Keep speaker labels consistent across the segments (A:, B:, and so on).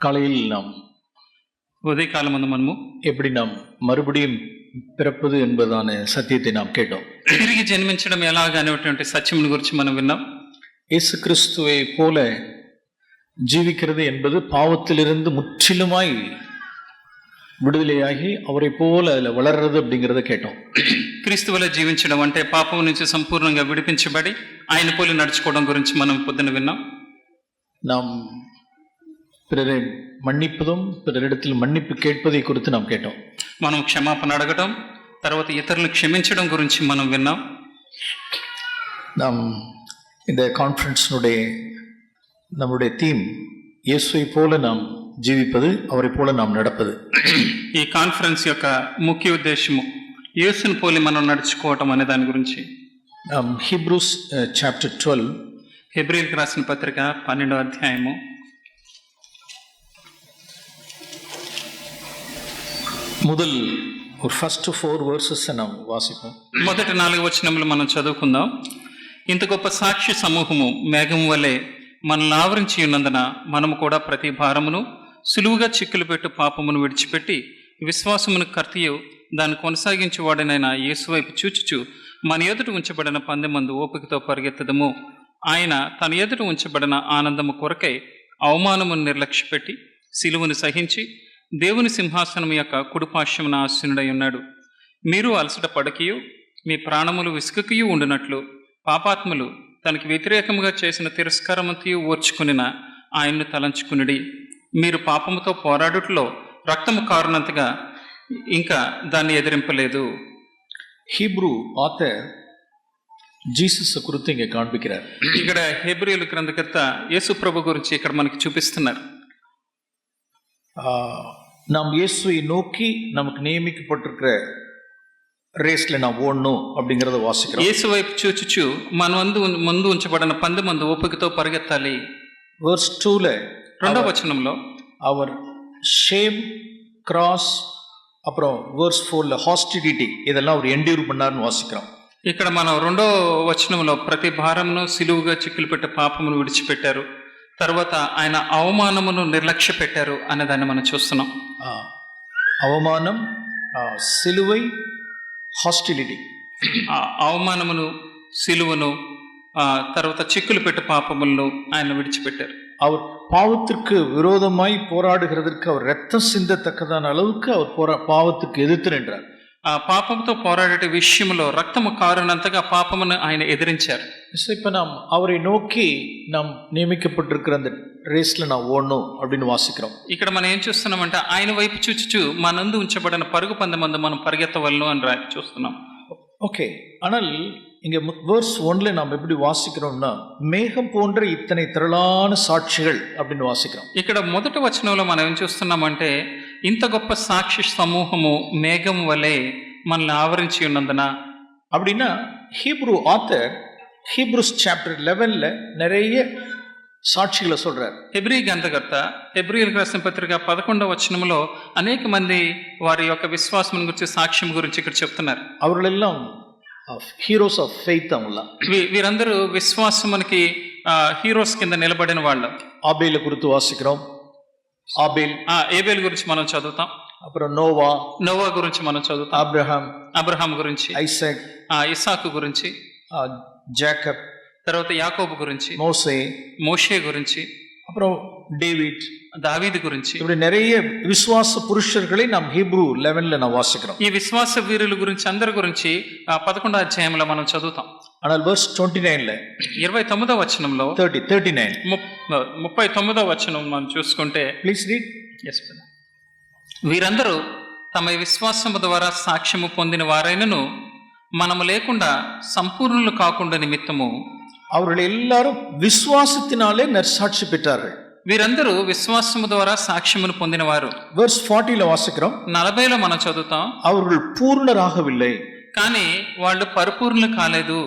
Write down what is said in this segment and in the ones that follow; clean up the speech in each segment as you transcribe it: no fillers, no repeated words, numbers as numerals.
A: కాలేజీలో நாம்
B: ఉదయకాలమందు మనము
A: எப்படி நாம் மறுபடியும் பிறப்பது என்பதான சத்தியத்தை நாம் கேட்டோம்.
B: తిరిగి జన్మించడం ఎలాగ అనేటువంటి సత్యముని గురించి మనం విన్నాం.
A: இயேசு கிறிஸ்துவை போல ஜீவிக்கிறது என்பது பாவத்திலிருந்து முற்றிலுமாய் விடுதலையாகி அவரை போல அதில் வளர்றது அப்படிங்கிறத கேட்டோம்.
B: క్రీస్తు వలె జీవించడం అంటే పాపం నుంచి సంపూర్ణంగా విడిపించబడి ఆయన పోలి నడుచుకోవడం గురించి మనం పొద్దున విన్నాం.
A: நாம் பிறரை மன்னிப்பதும் பிறரிடத்தில் மன்னிப்பு கேட்பதை குறித்து நாம் கேட்டோம்.
B: మనం క్షమాపణ అడగడం, తర్వాత ఇతరులను క్షమించడం గురించి మనం విన్నాం.
A: நாம் இந்த கான்ஃபரன்ஸினுடைய நம்முடைய தீம் இயேசுவை போல நாம் జీవిపது அவரை போல நாம் நடப்பது.
B: ఈ కాన్ఫరెన్స్ యొక్క ముఖ్య ఉద్దేశము యేసుని పోలి మనం నడుచుకోవటం అనే దాని గురించి.
A: హీబ్రూస్ చాప్టర్ 12,
B: హెబ్రీయులకు రాసిన పత్రిక 12వ అధ్యాయము
A: முதல் ஒரு ஃபர்ஸ்ட் 4 verses நாம் வாசிப்போம்.
B: మొదటి 4 వచనములు మనం చదువుకుందాం. ఇంత గొప్ప సాక్షి సమూహము మేఘం వలె మనల్ని ఆవరించి ఉన్నందున మనము కూడా ప్రతి భారమును సులువుగా చిక్కులు పెట్టు పాపమును విడిచిపెట్టి విశ్వాసమును కర్తయు దాన్ని కొనసాగించేవాడనైన యేసు వైపు చూచుచు మన ఎదుట ఉంచబడిన పందెమందు ఓపికతో పరిగెత్తదము. ఆయన తన ఎదుట ఉంచబడిన ఆనందము కొరకై అవమానమును నిర్లక్ష్యపెట్టి సిలువను సహించి దేవుని సింహాసనం యొక్క కుడిపార్శ్వమున ఆసీనుడై ఉన్నాడు. మీరు అలసట పడకయు మీ ప్రాణములు విసుకకియు ఉండునట్లు పాపాత్ములు తనకి వ్యతిరేకముగా చేసిన తిరస్కారమంతయు ఓర్చుకునిన ఆయన్ను తలంచుకునుడి. మీరు పాపముతో పోరాడుటలో రక్తము కారునంతగా ఇంకా దాన్ని ఎదిరింపలేదు.
A: హీబ్రూ ఆథర్ జీసస్ குறித்து இங்கே காண்பிக்கிறார்.
B: ఇక్కడ హెబ్రీయుల గ్రంథకర్త యేసు ప్రభు గురించి ఇక్కడ మనకి చూపిస్తున్నారు.
A: நாம் இயேசுவை நோக்கி நமக்கு நியமிக்கப்பட்டிருக்கிற ரேஸ்ல நான் ஓடணும் அப்படிங்கறத வாசிக்கிறோம்.
B: యేసు వైపు చూచుచు మన ముందు ఉంచబడిన పందెమందు ఓపికతో పరిగెత్తాలి.
A: verse 2ல
B: రెండవ వచనంలో
A: அவர் ஷேம் கிராஸ், அப்புறம் verse 4ல ஹாஸ்டிலிட்டி இதெல்லாம் அவர் என்డ్యూర్ பண்ணாருன்னு வாசிக்கிறோம்.
B: ఇక్కడ మనం రెండో వచనంలో ప్రతి భారమును సిలువుగా చిక్కులు పెట్టే పాపమును విడిచిపెట్టారు, తర్వాత ఆయన అవమానమును నిర్లక్ష్య పెట్టారు అనే దాన్ని మనం చూస్తున్నాం.
A: అవమానం, సిలువై, హాస్టిలిటీ.
B: అవమానమును, సిలువను, తర్వాత చిక్కులు పెట్టే పాపములను ఆయన విడిచిపెట్టారు.
A: அவர் பாவத்திற்கு விரோதமாய் போராடுகிறதற்கு அவர் ரத்தம் சிந்தத்தக்கதான அளவுக்கு அவர் பாவத்துக்கு எதிர்த்து நின்றார்.
B: ఆ పాపంతో పోరాడే విషయంలో రక్తము కారునంతగా పాపమును ఆయన ఎదిరించారు.
A: இப்ப நாம் அவரை நோக்கி நாம் నియమిக்கப்பட்டிருக்கிற அந்த ரேஸ்ல நான் ஓடணும் அப்படின்னு வாசிக்கிறோம்.
B: ఇక్కడ మనం ఏం చూస్తున్నామంటే ఆయన వైపు చూచుచు మనందు ఉంచబడిన పరుగు పందెమందు మనం పరిగెత్తవలను అని చూస్తున్నాం.
A: ஓகே, ஆனால் இங்க verse 1ல நாம் எப்படி வாசிக்கிறோம்னா மேகம் போன்ற இத்தனை திரளான சாட்சிகள் அப்படின்னு வாசிக்கிறோம்.
B: ఇక్కడ మొదటి వచనంలో మనం ఏం చూస్తున్నామంటే ఇంత గొప్ప సాక్షి సమూహము మేఘం వలె మనల్ని ఆవరించి ఉన్నందున.
A: அப்படின்னா ஹீப்ரூ ஆத்தர் ஹீப்ரூஸ் சாப்டர் 11ல நிறைய సాక్షిகளை சொல்றார்.
B: హెబ్రీ గ్రంథకర్త హెబ్రీయులకు రాసిన పత్రిక 11వ వచనంలో అనేక మంది వారి యొక్క విశ్వాసం గురించి, సాక్ష్యం గురించి ఇక్కడ చెప్తున్నారు.
A: அவர்களெல்லாம் హీరోస్ ఆఫ్ ఫెయిత్.
B: వీరందరూ విశ్వాసమునికి హీరోస్ కింద నిలబడిన వాళ్ళు.
A: ఆబేల్ గురించి వాసిக்கிறோம்.
B: ఏబేల్ గురించి మనం చదువుతాం.
A: అప్పుడు నోవా గురించి మనం చదువుతాం. అబ్రహాం గురించి, ఇసాకు గురించి, జాకబ్, తర్వాత యాకోబు గురించి, మోషే గురించి, అప్పుడు దావీదు గురించి, இப்படி நிறைய విశ్వాస పురుషర్களை நாம் హీబ్రూ 11ல நாம் வாசிக்கிறோம்.
B: ఈ విశ్వాస వీరుల గురించి అందరి గురించి 11వ అధ్యాయంలో మనం చదువుతాం.
A: ஆனால் verse 29ல
B: 29వ వచనంలో 39వ వచనం మనం చూసుకుంటే,
A: ప్లీజ్ రీడ్.
B: yes brother. వీరందరూ తమ విశ్వాసము ద్వారా సాక్ష్యము పొందిన వారైనను మనము లేకుండా సంపూర్ణులు కాకుండా నిమిత్తము
A: அவர்கள் எல்லாரும் விசுவாசத்தினாலே நற்சாட்சி பெற்றார்கள்.
B: వీరందరూ విశ్వాసము ద్వారా సాక్ష్యమును పొందినవారు.
A: verse 40ல వాసిக்கிறோம்.
B: 40లో మనం చదువుతాం,
A: அவர்கள் பூர்ணராகவில்லை,
B: కానీ వాళ్ళు పరిపూర్ణులు కాలేదు.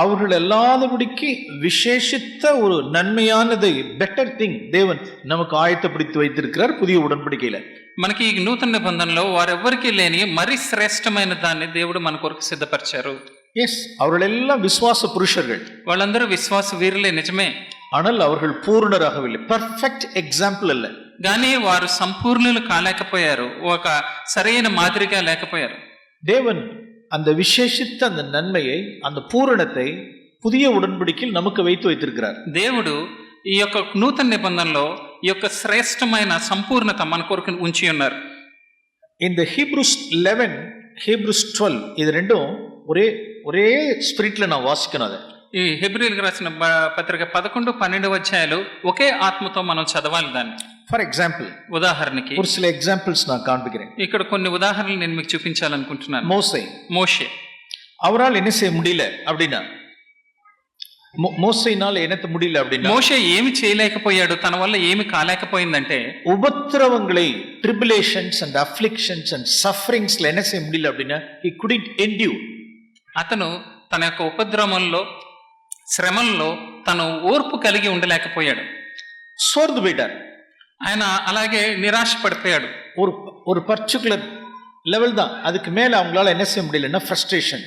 A: அவர்கள் எல்லாதபடிக்கு விசேஷித்த ஒரு நன்மையானதை, பெட்டர் திங் தேவன் நமக்கு ஆயத்தப்படுத்தி வைத்திருக்கிறார் புதிய உடன்படிக்கையில.
B: మనకి నూతన నిబంధనలో వారెవ్వరికీ లేని మరి శ్రేష్టమైన దాన్ని దేవుడు మన కొరకు సిద్ధపరిచారు.
A: எஸ், அவர்கள் எல்லாம் விசுவாச புருஷர்கள்.
B: వాళ్ళందరూ విశ్వాస వీరులే, నిజమే.
A: ஆனால் அவர்கள் பூர்ணராகவில்லை, பர்ஃபெக்ட் எக்ஸாம்பிள் அல்ல.
B: కానీ వారు సంపూర్ణులు కాలేకపోయారు, ఒక సరైన మాదిరిగా లేకపోయారు.
C: தேவன் அந்த விசேஷித்த அந்த நன்மையை, அந்த பூரணத்தை புதிய உடன்படிக்கையில் நமக்கு வைத்து வைத்திருக்கிறார்.
B: దేవుడు ఈ యొక్క నూతన నిబంధనలో ఈ యొక్క శ్రేష్టమైన సంపూర్ణత మన కొరకు ఉంచి ఉన్నారు.
C: இந்த ஹீப்ரூஸ் 11, ஹீப்ரூஸ் 12 இது ரெண்டும் ஒரே ஸ்பிரிட்ல நான் வாசிக்கணும். அதை
B: ఈ హెబ్రీయులకు రాసిన పత్రిక 11, 12 అధ్యాయాలు ఒకే ఆత్మతో మనం చదవాలి దాన్ని.
C: ஃபார் எக்ஸாம்பிள்,
B: ఉదాహరణకి
C: ஒரு சில எக்ஸாம்பிள்ஸ் நான் காண்பிக்கிறேன்.
B: ఇక్కడ కొన్ని ఉదాహరణలు నేను మీకు చూపించాలనుకుంటున్నాను.
C: மோசே அவரால் என்ன செய்ய முடியல அப்படின்னா, మోసేనాల్ என்னத்த முடியல அப்படின்னா,
B: మోషే ఏమి చేయలేకపోయాడు, తన వల్ల ఏమి కాలేకపోయిందంటే
C: ఉపద్రవங்களை, tribulations and afflictions and sufferings లో என்ன செய்ய முடியல அப்படின்னா, he couldn't endure.
B: అతను తన యొక్క ఉపద్రవంలో, శ్రమల్లో తను ఓర్పు కలిగి ఉండలేకపోయాడు,
C: సోర్దు పోయాడు.
B: ఆయన అలాగే నిరాశ పడిపోయాడు.
C: ஒரு பர்టిక్యులర్ లెవెల్ தான், அதுக்கு மேல அவங்களால என்ன செய்ய முடியலன்னா ఫ్రస్ట్రేషన్.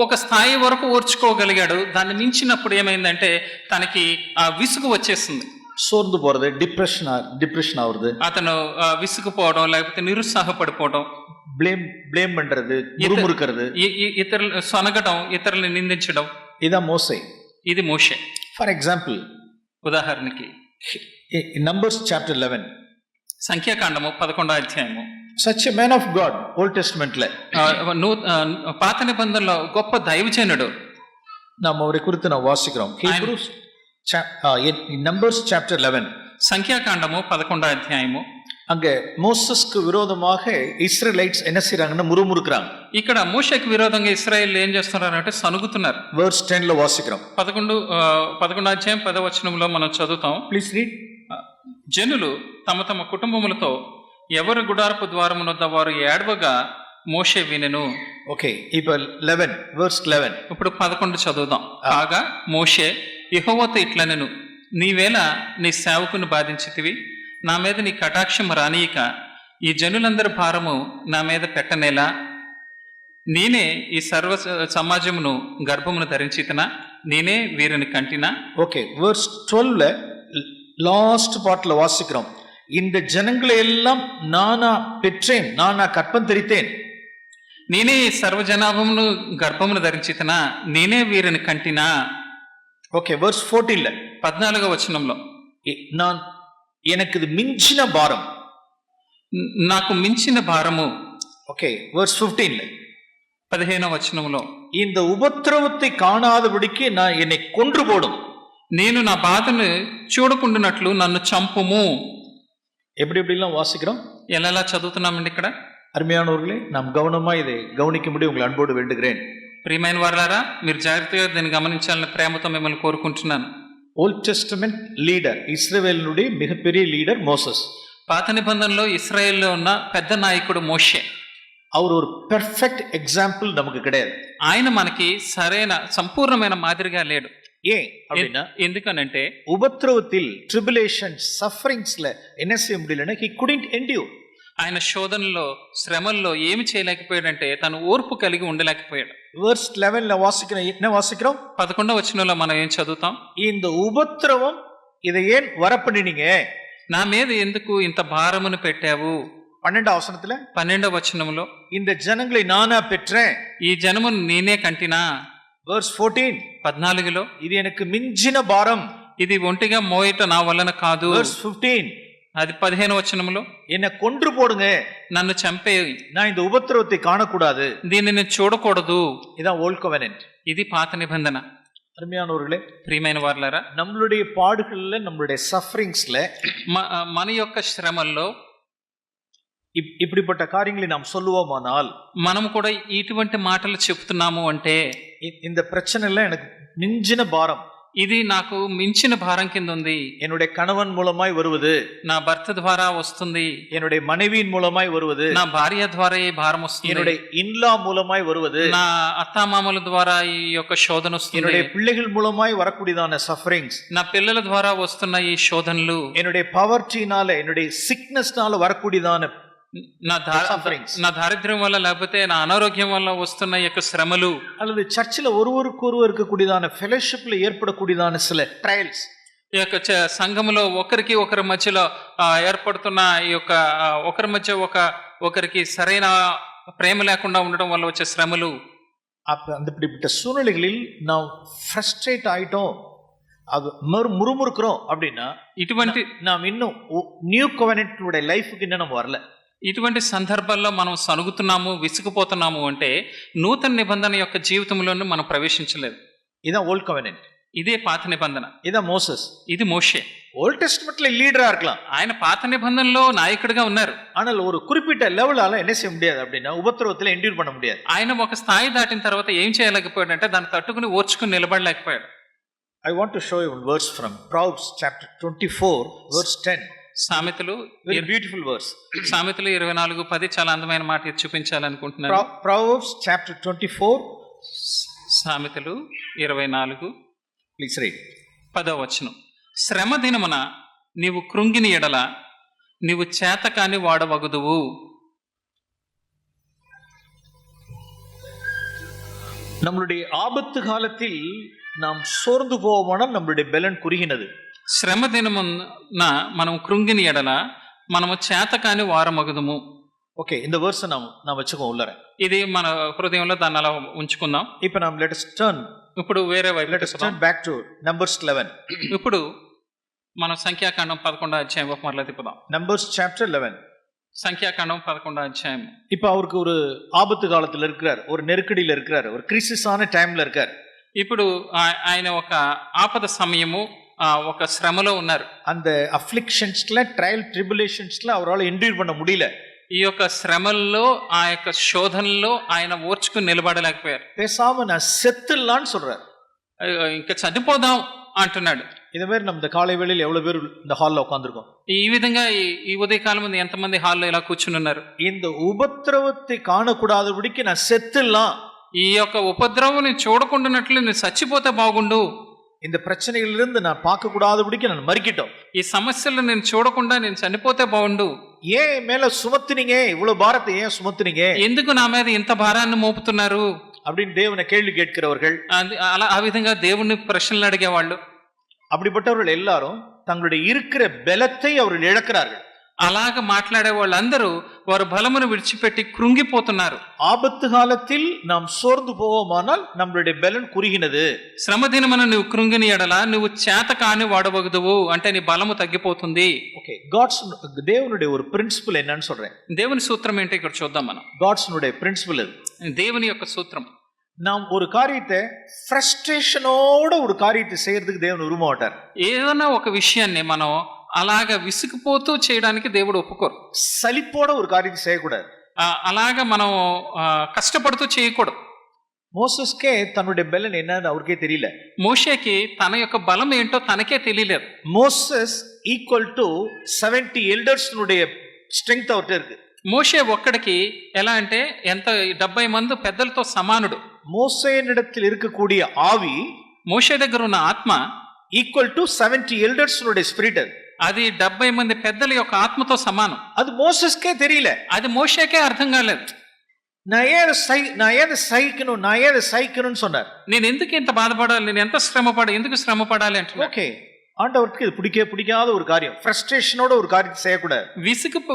B: ఒక స్థాయి వరకు ఓర్చుకోగలిగాడు, దాన్ని మించినప్పుడు ఏమైందంటే తనకి ఆ విసుగు వచ్చేసింది,
C: సోర్ந்து పోறது, డిప్రెషన్ ఆవుறது,
B: అతను విసుగుపోవడం, లేకపోతే నిరుత్సాహపడిపోవడం,
C: బ్లేమ్ பண்றது, మురుమురుకறது,
B: ఇతరులు సొనగడం, ఇతరులను నిందించడం,
C: ఇదా మోసే.
B: ఇది మోషే.
C: ఫర్ ఎగ్జాంపుల్,
B: ఉదాహరణకి
C: నంబర్స్ చాప్టర్ 11,
B: సంఖ్యాకాండము 11వ అధ్యాయము.
C: such a man of God, Old Testament ல
B: పాత నిబంధనలో గొప్ప దైవజనుడు,
C: நாம் அவரை குறித்து நான் வாசிக்கிறோம். ஹீப்ரூஸ் நம்பர்ஸ் சாப்டர் 11,
B: సంఖ్యాకాండము 11వ అధ్యాయము.
C: அங்க மோசஸ்க்கு விரோதமாக இஸ்ரேலைட்ஸ் என்ன செய்றாங்கன்னா, முறுமுறுக்குறாங்க.
B: ఇక్కడ మోషేకి విరోధంగా ఇశ్రాయేలు ఏం చేస్తున్నారు అంటే సనుగుతున్నారు.
C: వర్స్ 10 లో వాసిக்கிறோం.
B: 11వ అధ్యాయం 10వ వచనంలో మనం చదువుతాం.
C: Please read.
B: జనులు తమ తమ కుటుంబములతో ఎవరి గుడారపు ద్వారమునొద్ద వారు ఏడవగా మోషే వినెను.
C: ఓకే, ఇప్పుడు 11 వర్స్ 11.
B: ఇప్పుడు 11 చదువుదాం. కాగా మోషే యెహోవాతో ఇట్లనెను, నీవేళ నీ సేవకుని బాధించితివి, నా మీద నీ కటాక్షం రానియక ఈ జనులందరి భారము నా మీద పెట్టనేలా, నేనే ఈ సర్వ సమాజమును గర్భమును ధరించితనా, నేనే వీరిని కంటినా.
C: ఓకే, వర్స్ 12 லாஸ்ட் பார்ட்ல வாசிக்கிறோம். இந்த ஜனங்களை எல்லாம் நானா பெற்றேன், நானா கற்பம் தரித்தேன்,
B: నేనే ఈ సర్వజనాభమును గర్భమును ధరించితనా, నేనే వీరిని కంటినా.
C: ఓకే, వర్స్ 14
B: 14వ వచనంలో,
C: நான் எனக்கு இது மிஞ்சின பாரம்,
B: నాకు మించిన భారము.
C: ఓకే, వర్స్ 15
B: 15వ వచనంలో,
C: இந்த உபத்திரவத்தை காணாதபடிக்கு நான் என்னை கொன்று போடும்,
B: నేను నా బాధను చూడకుండానట్లు నన్ను చంపుము.
C: எப்படிலாம் வாசிக்கிறோம்,
B: ఎలా చదువుతున్నామండి ఇక్కడ.
C: அருமையானவர்களே, நாம் கவனமா இதை கவனிக்கும்படி உங்களை அன்போடு வேண்டுகிறேன்.
B: ప్రియమైన వారలారా, మీరు జాగ్రత్తగా దీన్ని గమనించాలని ప్రేమతో మిమ్మల్ని కోరుకుంటున్నాను.
C: ఓల్డ్ టెస్టమెంట్ లీడర్, ఇశ్రాయేలునుடைய మిగపెரிய లీడర్ మోసెస్.
B: పాత నిబంధనలో ఇశ్రాయేల్లో ఉన్న పెద్ద నాయకుడు మోషే.
C: அவர் ஒரு பெர்ஃபெக்ட் எக்ஸாம்பிள் நமக்கு கிடையாது.
B: ఆయన మనకి సరైన సంపూర్ణమైన మాదిరిగా లేడు.
C: ஏன் அப்படின்னா,
B: ఎందుకనంటే
C: உபத்திரவத்தில், ட்ரிபுலேஷன், சஃபரிங்ஸ்ல என்ன செய்ய முடியலன்னா, he couldn't endure.
B: ఆయన శోధనలో, శ్రమల్లో ఏమి చేయలేకపోయాడంటే తను ఓర్పు కలిగి ఉండలేకపోయాడు.
C: వర్స్ 11 வாசிக்கிறோம். என்ன வாசிக்கிறோம்?
B: 11వ వచనంలో మనం ఏం చదువుతాం?
C: இந்த உபத்திரவம் இதை ஏன் வரப்பண்ணினீங்க,
B: నా మీద ఎందుకు ఇంత భారమును పెట్టావు.
C: 12వ వచనத்துல,
B: 12వ వచనంలో,
C: இந்த ஜனங்களை நானா பெற்றேன்,
B: ఈ జనమును నేనే కంటినా.
C: వర్స్ 14
B: 14లో,
C: ఇది எனக்கு మించిన భారం,
B: ఇది ఒంటిగా మోయట నా వలన కాదు.
C: వర్స్ 15
B: అది 15వ వచనంలో,
C: என்ன கொன்று போடுங்க,
B: నన్ను చంపే,
C: நான் இந்த உபத்திரவத்தை காணக்கூடாது,
B: దీన్ని నేను చూడకూడదు.
C: இதான் ஓல்ட் கவெனன்ட்.
B: ఇది పాత నిబంధన.
C: அருமையானவர்களே,
B: ప్రియమైన వారలారా,
C: நம்மளுடைய பாடுகள்ல, நம்மளுடைய சஃபரிங்ஸ்ல,
B: మన యొక్క శ్రమల్లో
C: இப்படிப்பட்ட காரியங்களை நாம் சொல்லுவோமானால்,
B: మనం కూడా ఇటువంటి మాటలు చెప్తున్నాము అంటే,
C: இந்த பிரச்சனை எல்லாம் எனக்கு மிஞ்சின பாரம்,
B: ఇది నాకు మించిన భారం కింద ఉంది,
C: என்னுடைய கணவன் மூலமாய் வருவது,
B: నా భర్త ద్వారా వస్తుంది,
C: என்னுடைய மனைவியின் மூலமாய் வருவது,
B: నా భార్య ద్వారా ఈ భారం వస్తుంది,
C: என்னுடைய இன்லா மூலமாய் வருவது,
B: నా అత్తామామల ద్వారా ఈ యొక్క శోధన వస్తుంది,
C: என்னுடைய பிள்ளைகள் மூலமாய் வரக்கூடியதான சஃபரிங்ஸ்,
B: నా పిల్లల ద్వారా వస్తున్న ఈ శోధనలు,
C: என்னுடைய பவர்ச்சினால, என்னுடைய சிக்னஸ்னால வரக்கூடியதான
B: నా దారిద్ర్యం వల్ల, లేకపోతే నా అనారోగ్యం వల్ల వస్తున్న యొక్క శ్రమలు,
C: அல்லது சர்ச்சில் ஒருவருக்கு ஒருவர் இருக்கக்கூடியதான ஃபெலோஷிப்ல ஏற்படக்கூடியதான சில ட்ரையல்ஸ்,
B: ఈ యొక్క సంఘములో ఒకరికి ఒకరి మధ్యలో ఏర్పడుతున్న ఈ యొక్క ఒకరి మధ్య ఒకరికి సరైన ప్రేమ లేకుండా ఉండడం వల్ల వచ్చే శ్రమలు.
C: அந்த இப்படிப்பட்ட சூழ்நிலைகளில் நாம் ஃப்ரஸ்ட்ரேட் ஆயிட்டோம், அது முறுமுறுக்கிறோம் அப்படின்னா
B: ఇటువంటి
C: நாம் இன்னும் நியூ கவெனன்ட் லைஃப்க்கு இன்னும் நம்ம வரல.
B: ఇటువంటి సందర్భాల్లో మనం సనుగుతున్నాము, విసుగుపోతున్నాము అంటే నూతన నిబంధన యొక్క జీవితంలోనూ మనం ప్రవేశించలేదు.
C: இதான் ஓல்ட் கவெனன்ட்,
B: ఇదే పాత నిబంధన,
C: இதான் மோசஸ்.
B: ఇది మోషే.
C: ஓல்ட் டெஸ்டமெண்ட்ல லீடரா இருக்கலாம்,
B: ఆయన పాత నిబంధనలో నాయకుడిగా ఉన్నారు.
C: ஆனால் ஒரு குறிப்பிட்ட லெவலால என்ன செய்ய முடியாது அப்படின்னா உபத்திரவத்துல என்డ్యూర్ பண்ண முடியாது.
B: ఆయన ఒక స్థాయి దాటిన తర్వాత ఏం చేయలేకపోయాడు అంటే దాన్ని తట్టుకుని ఓర్చుకుని నిలబడలేకపోయాడు.
C: I want to show you one verse from Proverbs chapter 24 verse 10.
B: సామెతలు,
C: very beautiful verse.
B: సామెతలు 24:10 చాలా అందమైన మాట చూపించాలనుకుంటున్నాను.
C: Proverbs chapter 24,
B: సామెతలు 24,
C: please read.
B: 10వ వచనం. శ్రమ దినమున నీవు కృంగిని ఎడల నీవు చేతకాని వాడవగుదువు.
C: நம்மளுடைய ஆபத்து காலத்தில் நாம் சோர்ந்து போவோமானால் நம்மளுடைய பலன் குறுகினது.
B: శ్రమ దినమున మనం కృంగిని ఎడల మనము చేతకాని వారమగుదుము.
C: ఓకే, இந்த verse நான் வச்சுக்கோ உள்ளற.
B: ఇది మన హృదయంలో దాన్ని అలా ఉంచుకుందాం.
C: ఇప్పుడు మనం let us turn.
B: ఇప్పుడు వేరే వైపు
C: let us turn back to Numbers 11.
B: ఇప్పుడు మనం సంఖ్యాకాండం 11వ అధ్యాయం మరలా తిప్పుదాం.
C: Numbers chapter 11.
B: సంఖ్యాకాండం 11వ అధ్యాయం.
C: இப்போ அவருக்கு ஒரு ஆபத்து காலத்துல இருக்கிறார், ஒரு நெருக்கடியில இருக்கிறார், ஒரு கிரைசிஸான டைம்ல இருக்கார்.
B: ఇప్పుడు ఆయన ఒక ఆపద సమయము, ఒక శ్రమలో ఉన్నారు.
C: அந்த అఫ్లిక్షన్స్ల ట్రయల్ ట్రిబులేషన్స్ల அவரால் ఎండ్యూర్ பண்ண முடியல.
B: ఈ యొక్క శ్రమల్లో, ఆ యొక్క శోధనలో ఆయన ఓర్చుకుని నిలబడలేకపోయారు.
C: பேசாம நான் செத்துலான்னு சொல்றார்,
B: ఇంకా చనిపోదాం అంటున్నాడు.
C: ఇదే மாதிரி நம்ம இந்த காலை வேளையில் எவ்வளவு பேர் இந்த ஹால்ல உட்கார்ந்திருக்கோம்.
B: ఈ విధంగా ఈ ఉదయకాలం ముందు ఎంతమంది హాల్లో ఇలా కూర్చుని ఉన్నారు.
C: இந்த உபத்திரவத்தை காணக்கூடாதபடிக்கு நான் செத்துலாம்,
B: ఈ యొక్క ఉపద్రవం చూడకుండానట్లు నేను చచ్చిపోతే బాగుండు,
C: இந்த பிரச்சனைகளிலிருந்து நான் பார்க்க கூடாதபடிக்கு நான் மறிக்கிட்டோம்,
B: ఈ సమస్యలు నేను చూడకుండా నేను చనిపోతే బాగుండు,
C: ஏன் மேல சுமத்துனீங்க, இவ்வளவு பாரத்தை ஏன் சுமத்துனீங்க,
B: ఎందుకు నా మీద ఇంత భారాన్ని మోపుతున్నారు
C: அப்படின்னு தேவனை கேள்வி கேட்கிறவர்கள்,
B: అలా ఆ విధంగా దేవుణ్ణి ప్రశ్నలు అడిగేవాళ్ళు.
C: அப்படிப்பட்டவர்கள் எல்லாரும் தங்களுடைய இருக்கிற பலத்தை அவர்கள் இழக்கிறார்கள்.
B: అలాగ మాట్లాడే వాళ్ళందరూ వారు బలమును విడిచిపెట్టి కృంగిపోతున్నారు.
C: ఆపత్తు కాలத்தில் நாம் సోర్ந்து పోவோமானால் நம்மளுடைய బలం కురిగినది.
B: శ్రమ దినమున నువ్వు కృంగిని ఎడల నువ్వు చేత కాని వాడవగదువు అంటే నీ బలము తగ్గిపోతుంది.
C: ఓకే, గాడ్స్ దేవునుடைய ஒரு ప్రిన్సిపల్ என்னன்னு சொல்றேன்.
B: దేవుని సూత్రం ఏంటో ఇక్కడ చూద్దాం మనం.
C: గాడ్స్నుடைய ప్రిన్సిపల్ అది.
B: దేవుని యొక్క సూత్రం.
C: நாம் ஒரு காரியத்தை ఫ్రస్ట్రేషనోட ஒரு காரியத்தை செய்யறதுக்கு దేవుని విரும்பமாட்டார்.
B: ఏదైనా ఒక విషయాన్ని మనం అలాగా విసుగుపోతూ చేయడానికి దేవుడు ఒప్పుకోరు.
C: సలిపోడ ஒரு காரியத்தை செய்யக்கூடாது.
B: అలాగా మనం కష్టపడుతూ చేయకూడదు.
C: మోసెస్కే తన్నుடைய బలం என்னன்னு அவருக்கே தெரியல.
B: మోషేకి తన యొక్క బలం ఏంటో తనకే తెలియలేదు.
C: మోసెస్ ఈక్వల్ టు 70 ఎల్డర్స్ னுடைய స్ట్రెంగ్త్ அவர்ட்ட இருக்கு.
B: మోషే ఒక్కడికి ఎలా అంటే ఎంత 70 మంది పెద్దలతో సమానుడు.
C: మోసేనిడத்தில் இருக்கக்கூடிய ఆవి,
B: మోషే దగ్గర ఉన్న ఆత్మ
C: ఈక్వల్ టు 70 ఎల్డర్స్ னுடைய స్పిరిట్.
B: అది 70 మంది పెద్దల యొక్క ఆత్మతో సమానం.
C: అది మోసెస్కే తెలియలే,
B: అది మోషేకే అర్థం కాలేదు.
C: నా ఏది సైకిను சொன்னார்.
B: నేను ఎందుకు ఇంత బాధపడాలి, నేను ఎంత ఎందుకు శ్రమ పడాలి అంటే
C: ఓకే, ஆண்டவருக்கு இது பிடிக்காத ஒரு காரியம், ஃப்ரஸ்ட்ரேஷனோட ஒரு காரியத்தை செய்யக்கூடாது.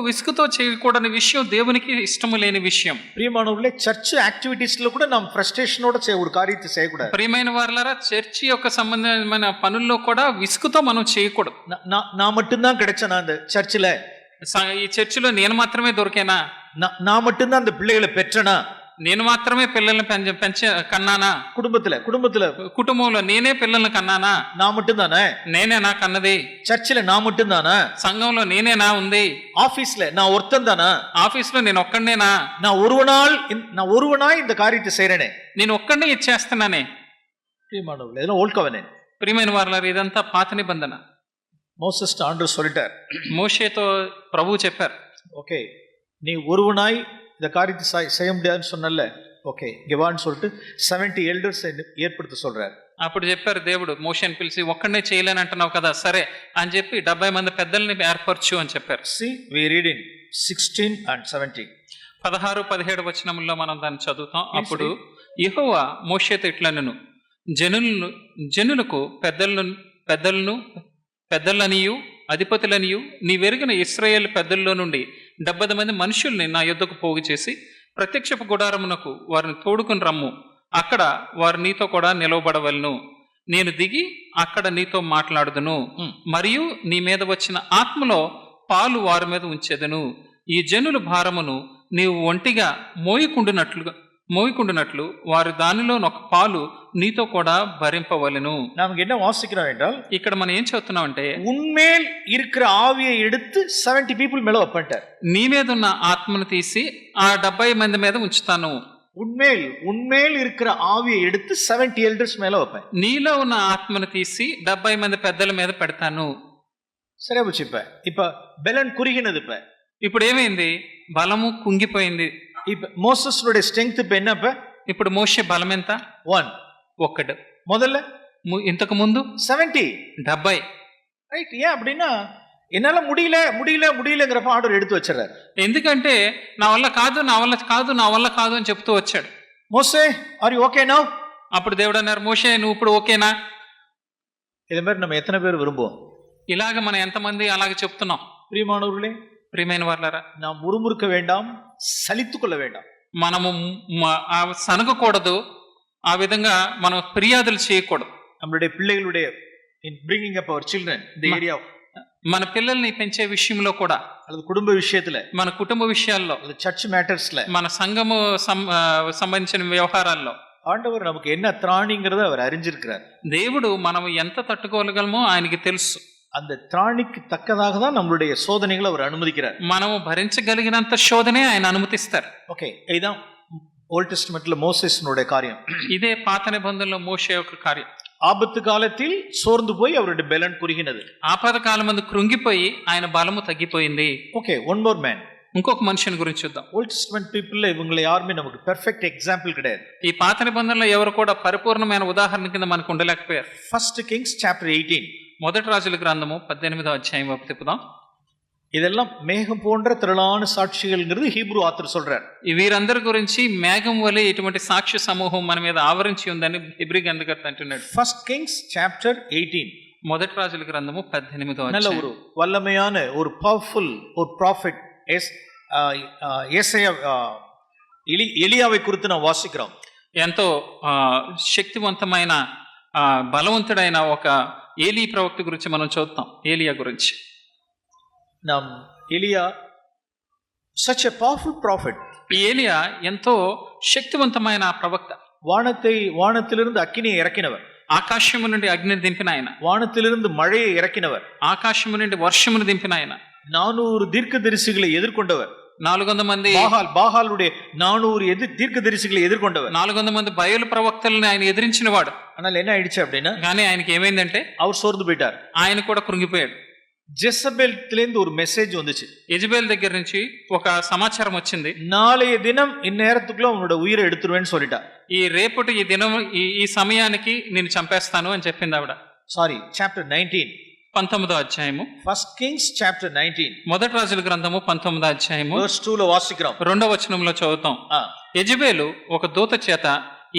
B: విసుగుతో చేయకూడని విషయం దేవునికి ఇష్టము లేని విషయం.
C: ప్రియమానవులే, చర్చ్ యాక్టివిటీస్లో కూడా நாம் ఫ్రస్ట్రేషనోட ஒரு காரியத்தை செய்யக்கூடாது.
B: ప్రియమైన వారలారా, చర్చి యొక్క సంబంధమైన పనుల్లో కూడా విసుగుతో మనం చేయకూడదు.
C: நான் மட்டும்தான் கிடைச்சேனா அந்த చర్చిல,
B: ఈ చర్చిలో నేను మాత్రమే దొరికేనా,
C: நான் மட்டும்தான் அந்த பிள்ளைகளை பெற்றனா,
B: నేను మాత్రమే పిల్లల్ని కన్నానా,
C: కుటుంబంలో
B: నేనే పిల్లల్ని కన్నానా,
C: నా மட்டும்தானே,
B: నేనేనా కన్నది,
C: చర్చిలో నా மட்டும்தானா,
B: సంఘంలో నేనేనా ఉంది,
C: ఆఫీస్లో నా ఒక్కదానా,
B: ఆఫీస్లో నేను ఒక్కడనేనా,
C: నా ఒరువనాయ్ இந்த காரியத்தை செய்றேனே,
B: నేను ఒక్కడే ఇచ్చేస్తున్నానే.
C: ప్రియమానవులే, இதெல்லாம் ఓల్డ్ కవెనెంట్.
B: ప్రియమైన వారలారా, ఇదంతా పాత నిబంధన.
C: మోసెస్ ఆండర్ சொல்லிட்டார்,
B: మోషేతో ప్రభువు చెప్పారు,
C: ఓకే நீ ஒருவனாய் இந்த காரியத்தை செய்ய முடியாதுன்னு சொன்னல, ఓకే గివాன்னு சொல்லிட்டு 70 ఎల్డర్స్ ఏర్పడుతూ சொல்றார்.
B: అప్పుడు చెప్పారు దేవుడు మోషేని పిలిచి, ఒక్కడే చేయలేని అంటున్నావు కదా, సరే అని చెప్పి 70 మంది పెద్దల్ని ఏర్పరచు అని చెప్పారు.
C: See, we read in 16 and 17.
B: 16-17 వచనముల్లో మనం దాన్ని చదువుతాం. అప్పుడు యెహోవా మోషేతో ఇట్లనెను, జనులకు పెద్దలను పెద్దలనియు అధిపతులనియు నీవెరిగిన ఇశ్రాయేల్ పెద్దల్లో నుండి 70 మంది మనుషుల్ని నా యొద్దకు పోగు చేసి ప్రత్యక్షపు గుడారమునకు వారిని తోడుకుని రమ్ము, అక్కడ వారు నీతో కూడా నిలవబడవలను. నేను దిగి అక్కడ నీతో మాట్లాడుదును, మరియు నీ మీద వచ్చిన ఆత్మలో పాలు వారి మీద ఉంచెదను. ఈ జనుల భారమును నీవు ఒంటిగా மோய்கொண்டுனట్లు వారి దానిలోనొక పాలు నీతో కూడా భరింపవలెను.
C: நமக்கு என்ன வாசிக்கிறோம் என்றால்
B: ఇక్కడ మనం ఏం చదువుతున్నాం అంటే
C: உன்மேல் இருக்கிற ஆவியை எடுத்து 70 people மேல வைப்பேன்ட்டார்.
B: నీ మీద ఉన్న ఆత్మను తీసి ఆ 70 మంది మీద ఉంచుతాను.
C: உன்மேல் இருக்கிற ஆவியை எடுத்து 70 elders மேல வைப்பேன்.
B: నీలో ఉన్న ఆత్మను తీసి 70 మంది పెద్దల మీద పెడతాను.
C: సరే వచ్చి இப்ப బెలన్ కురిగినది.
B: ఇప్పుడు ఏమైంది? బలము కుంగిపోయింది.
C: మోసెస్నుடைய స్ట్రెంగ్త్ இப்ப என்ன?
B: ఇప్పుడు మోషే బలం ఎంత? 1
C: முதல்ல
B: ఇంతకు ముందు
C: 70 రైట్. ஏன் அப்படின்னா என்னால முடியலங்கிறப்ப ఆర్డర్ எடுத்து வச்சிடறாரு.
B: ఎందుకంటే నా వల్ల కాదు అని చెప్తూ వచ్చాడు.
C: మోసే ఆర్ యు ఓకే నౌ?
B: అప్పుడు దేవుడు అన్నారు, మోషే నువ్వు ఇప్పుడు ఓకేనా?
C: ఇదే మరి நம்ம எத்தனை பேர் விரும்புவோம்?
B: ఇలాగ మనం ఎంతమంది అలాగ చెప్తున్నాం?
C: ప్రియమానవர்களே,
B: ప్రియమైన వారలారా,
C: நாம் முறுமுறுக்க வேண்டாம், சலித்துக் கொள்ள வேண்டாம்.
B: మనము సనగకూడదు, ఆ విధంగా మనం ఫిర్యాదులు చేయకూడదు.
C: நம்மளுடைய பிள்ளைகளுடைய in bringing up our children in the area of
B: మన పిల్లల్ని పెంచే విషయంలో కూడా,
C: அல்லது குடும்ப விஷயத்துல,
B: మన కుటుంబ విషయాల్లో,
C: చర్చ్ మ్యాటర్స్ல,
B: మన సంఘము సంబంధించిన వ్యవహారాల్లో
C: ஆண்டவர் நமக்கு என்ன త్రాణిங்கிறத அவர் அறிஞ்சிருக்கிறார்.
B: దేవుడు మనం ఎంత తట్టుకోగలమో ఆయనకి తెలుసు.
C: அந்த త్రాణికి తక్కதாக தான் நம்மளுடைய சோதனைகளை அவர் அனுமதிக்கிறார்.
B: మనము భరించగలిగినంత శోధనే ఆయన అనుమతిస్తారు.
C: ఓకే, ఇదా ఓల్డ్ టెస్టమెంట్ లో మోసెస్னுடைய காரியம்.
B: ఇదే పాత నిబంధనలో మోషే యొక్క కార్యం.
C: ఆపత్తు కాలத்தில் సోర్ந்து పోయి அவருடைய బెలన్ కురిగినది.
B: ఆపద కాలమందు కృంగిపోయి ఆయన బలము తగ్గిపోయింది.
C: ఓకే, వన్ మోర్ మ్యాన్,
B: ఇంకొక మనిషిని గురించి చూద్దాం.
C: ఓల్డ్ టెస్టమెంట్ పీపుల్ ఇవங்களை யாருமே நமக்கு பெர்ఫெக்ட் எக்ஸாம்பிள் கிடையாது.
B: ఈ పాత నిబంధనలో ఎవరు కూడా పరిపూర్ణమైన ఉదాహరణ కింద మనకు ఉండలేకపోయారు.
C: ఫస్ట్ కింగ్స్ చాప్టర్ 18,
B: మొదటి రాజుల గ్రంథము 18వ అధ్యాయం వైపు తిప్పుదాం.
C: இதெல்லாம் மேகம் போன்ற திரளான சாட்சிகள்ங்கிறது హీబ్రూ ఆథర్ சொல்றார்.
B: వీరందరి గురించి మేఘం వలె ఇటువంటి సాక్షి సమూహం మన మీద ఆవరించి ఉందని హెబ్రీ గ్రంథకర్త అంటున్నాడు.
C: ఫస్ట్ కింగ్స్ చాప్టర్ 18,
B: మొదటి రాజుల గ్రంథము 18వ అధ్యాయం.
C: நல்ல ஒரு வல்லமையான ஒரு பவர்ஃபுல் ஒரு ப்ராஃபெட் ఎలియాவை குறித்து நாம் వాసిக்கிறோம்.
B: ఎంతో శక్తివంతమైన బలవంతుడైన ఒక ఏలీ ప్రవక్త గురించి మనం చూద్దాం. ఏలియా గురించి.
C: ఎలియా such a powerful prophet.
B: ఈ ఏలియా ఎంతో శక్తివంతమైన ప్రవక్త.
C: వానத்திலிருந்து అగ్నిని ఇరకినவர்,
B: ఆకాశము నుండి అగ్నిని దింపిన ఆయన.
C: వానத்திலிருந்து మழையை ఇరకినவர்,
B: ఆకాశము నుండి వర్షమును దింపిన ఆయన.
C: 400 தீர்க்கதரிசிகளை எதிர்கொண்டவர்.
B: 400 మంది
C: బాహాలుடைய 400 தீர்க்கதரிசிகளை எதிர்கொண்டவர்.
B: 400 మంది బయలు ప్రవక్తలను ఆయన ఎదిరించిన వాడు.
C: ஆனால் என்ன ஆயிடுச்சு அப்படின்னா,
B: కానీ ఆయనకి ఏమైందంటే
C: அவர் సోర్ந்து పోయారు.
B: ఆయన కూడా కృంగిపోయాడు.
C: జెజబెల్‌తిలిందు ஒரு மெசேஜ் வந்துச்சு.
B: యెజబెల్ దగ్గర నుంచి ఒక సమాచారం వచ్చింది.
C: నాளைய தினம் இந்நேரத்துக்குள்ள உன்னோட உயிரை எடுத்துருவேன்னு சொல்லிட்டா.
B: ఈ రేపటి ఈ దినం ఈ సమయానికి నేను చంపేస్తాను అని చెప్పింది ఆవిడ.
C: సారీ, చాప్టర్ 19,
B: 19వ అధ్యాయము.
C: ఫస్ట్ కింగ్స్ చాప్టర్ 19,
B: మొదటి రాజుల గ్రంథము 19వ అధ్యాయము
C: వర్స్ 2 లో వాసిக்கிறோம்.
B: 2వ వచనంలో చదువుతాం. యెజబెలు ఒక దూత చేత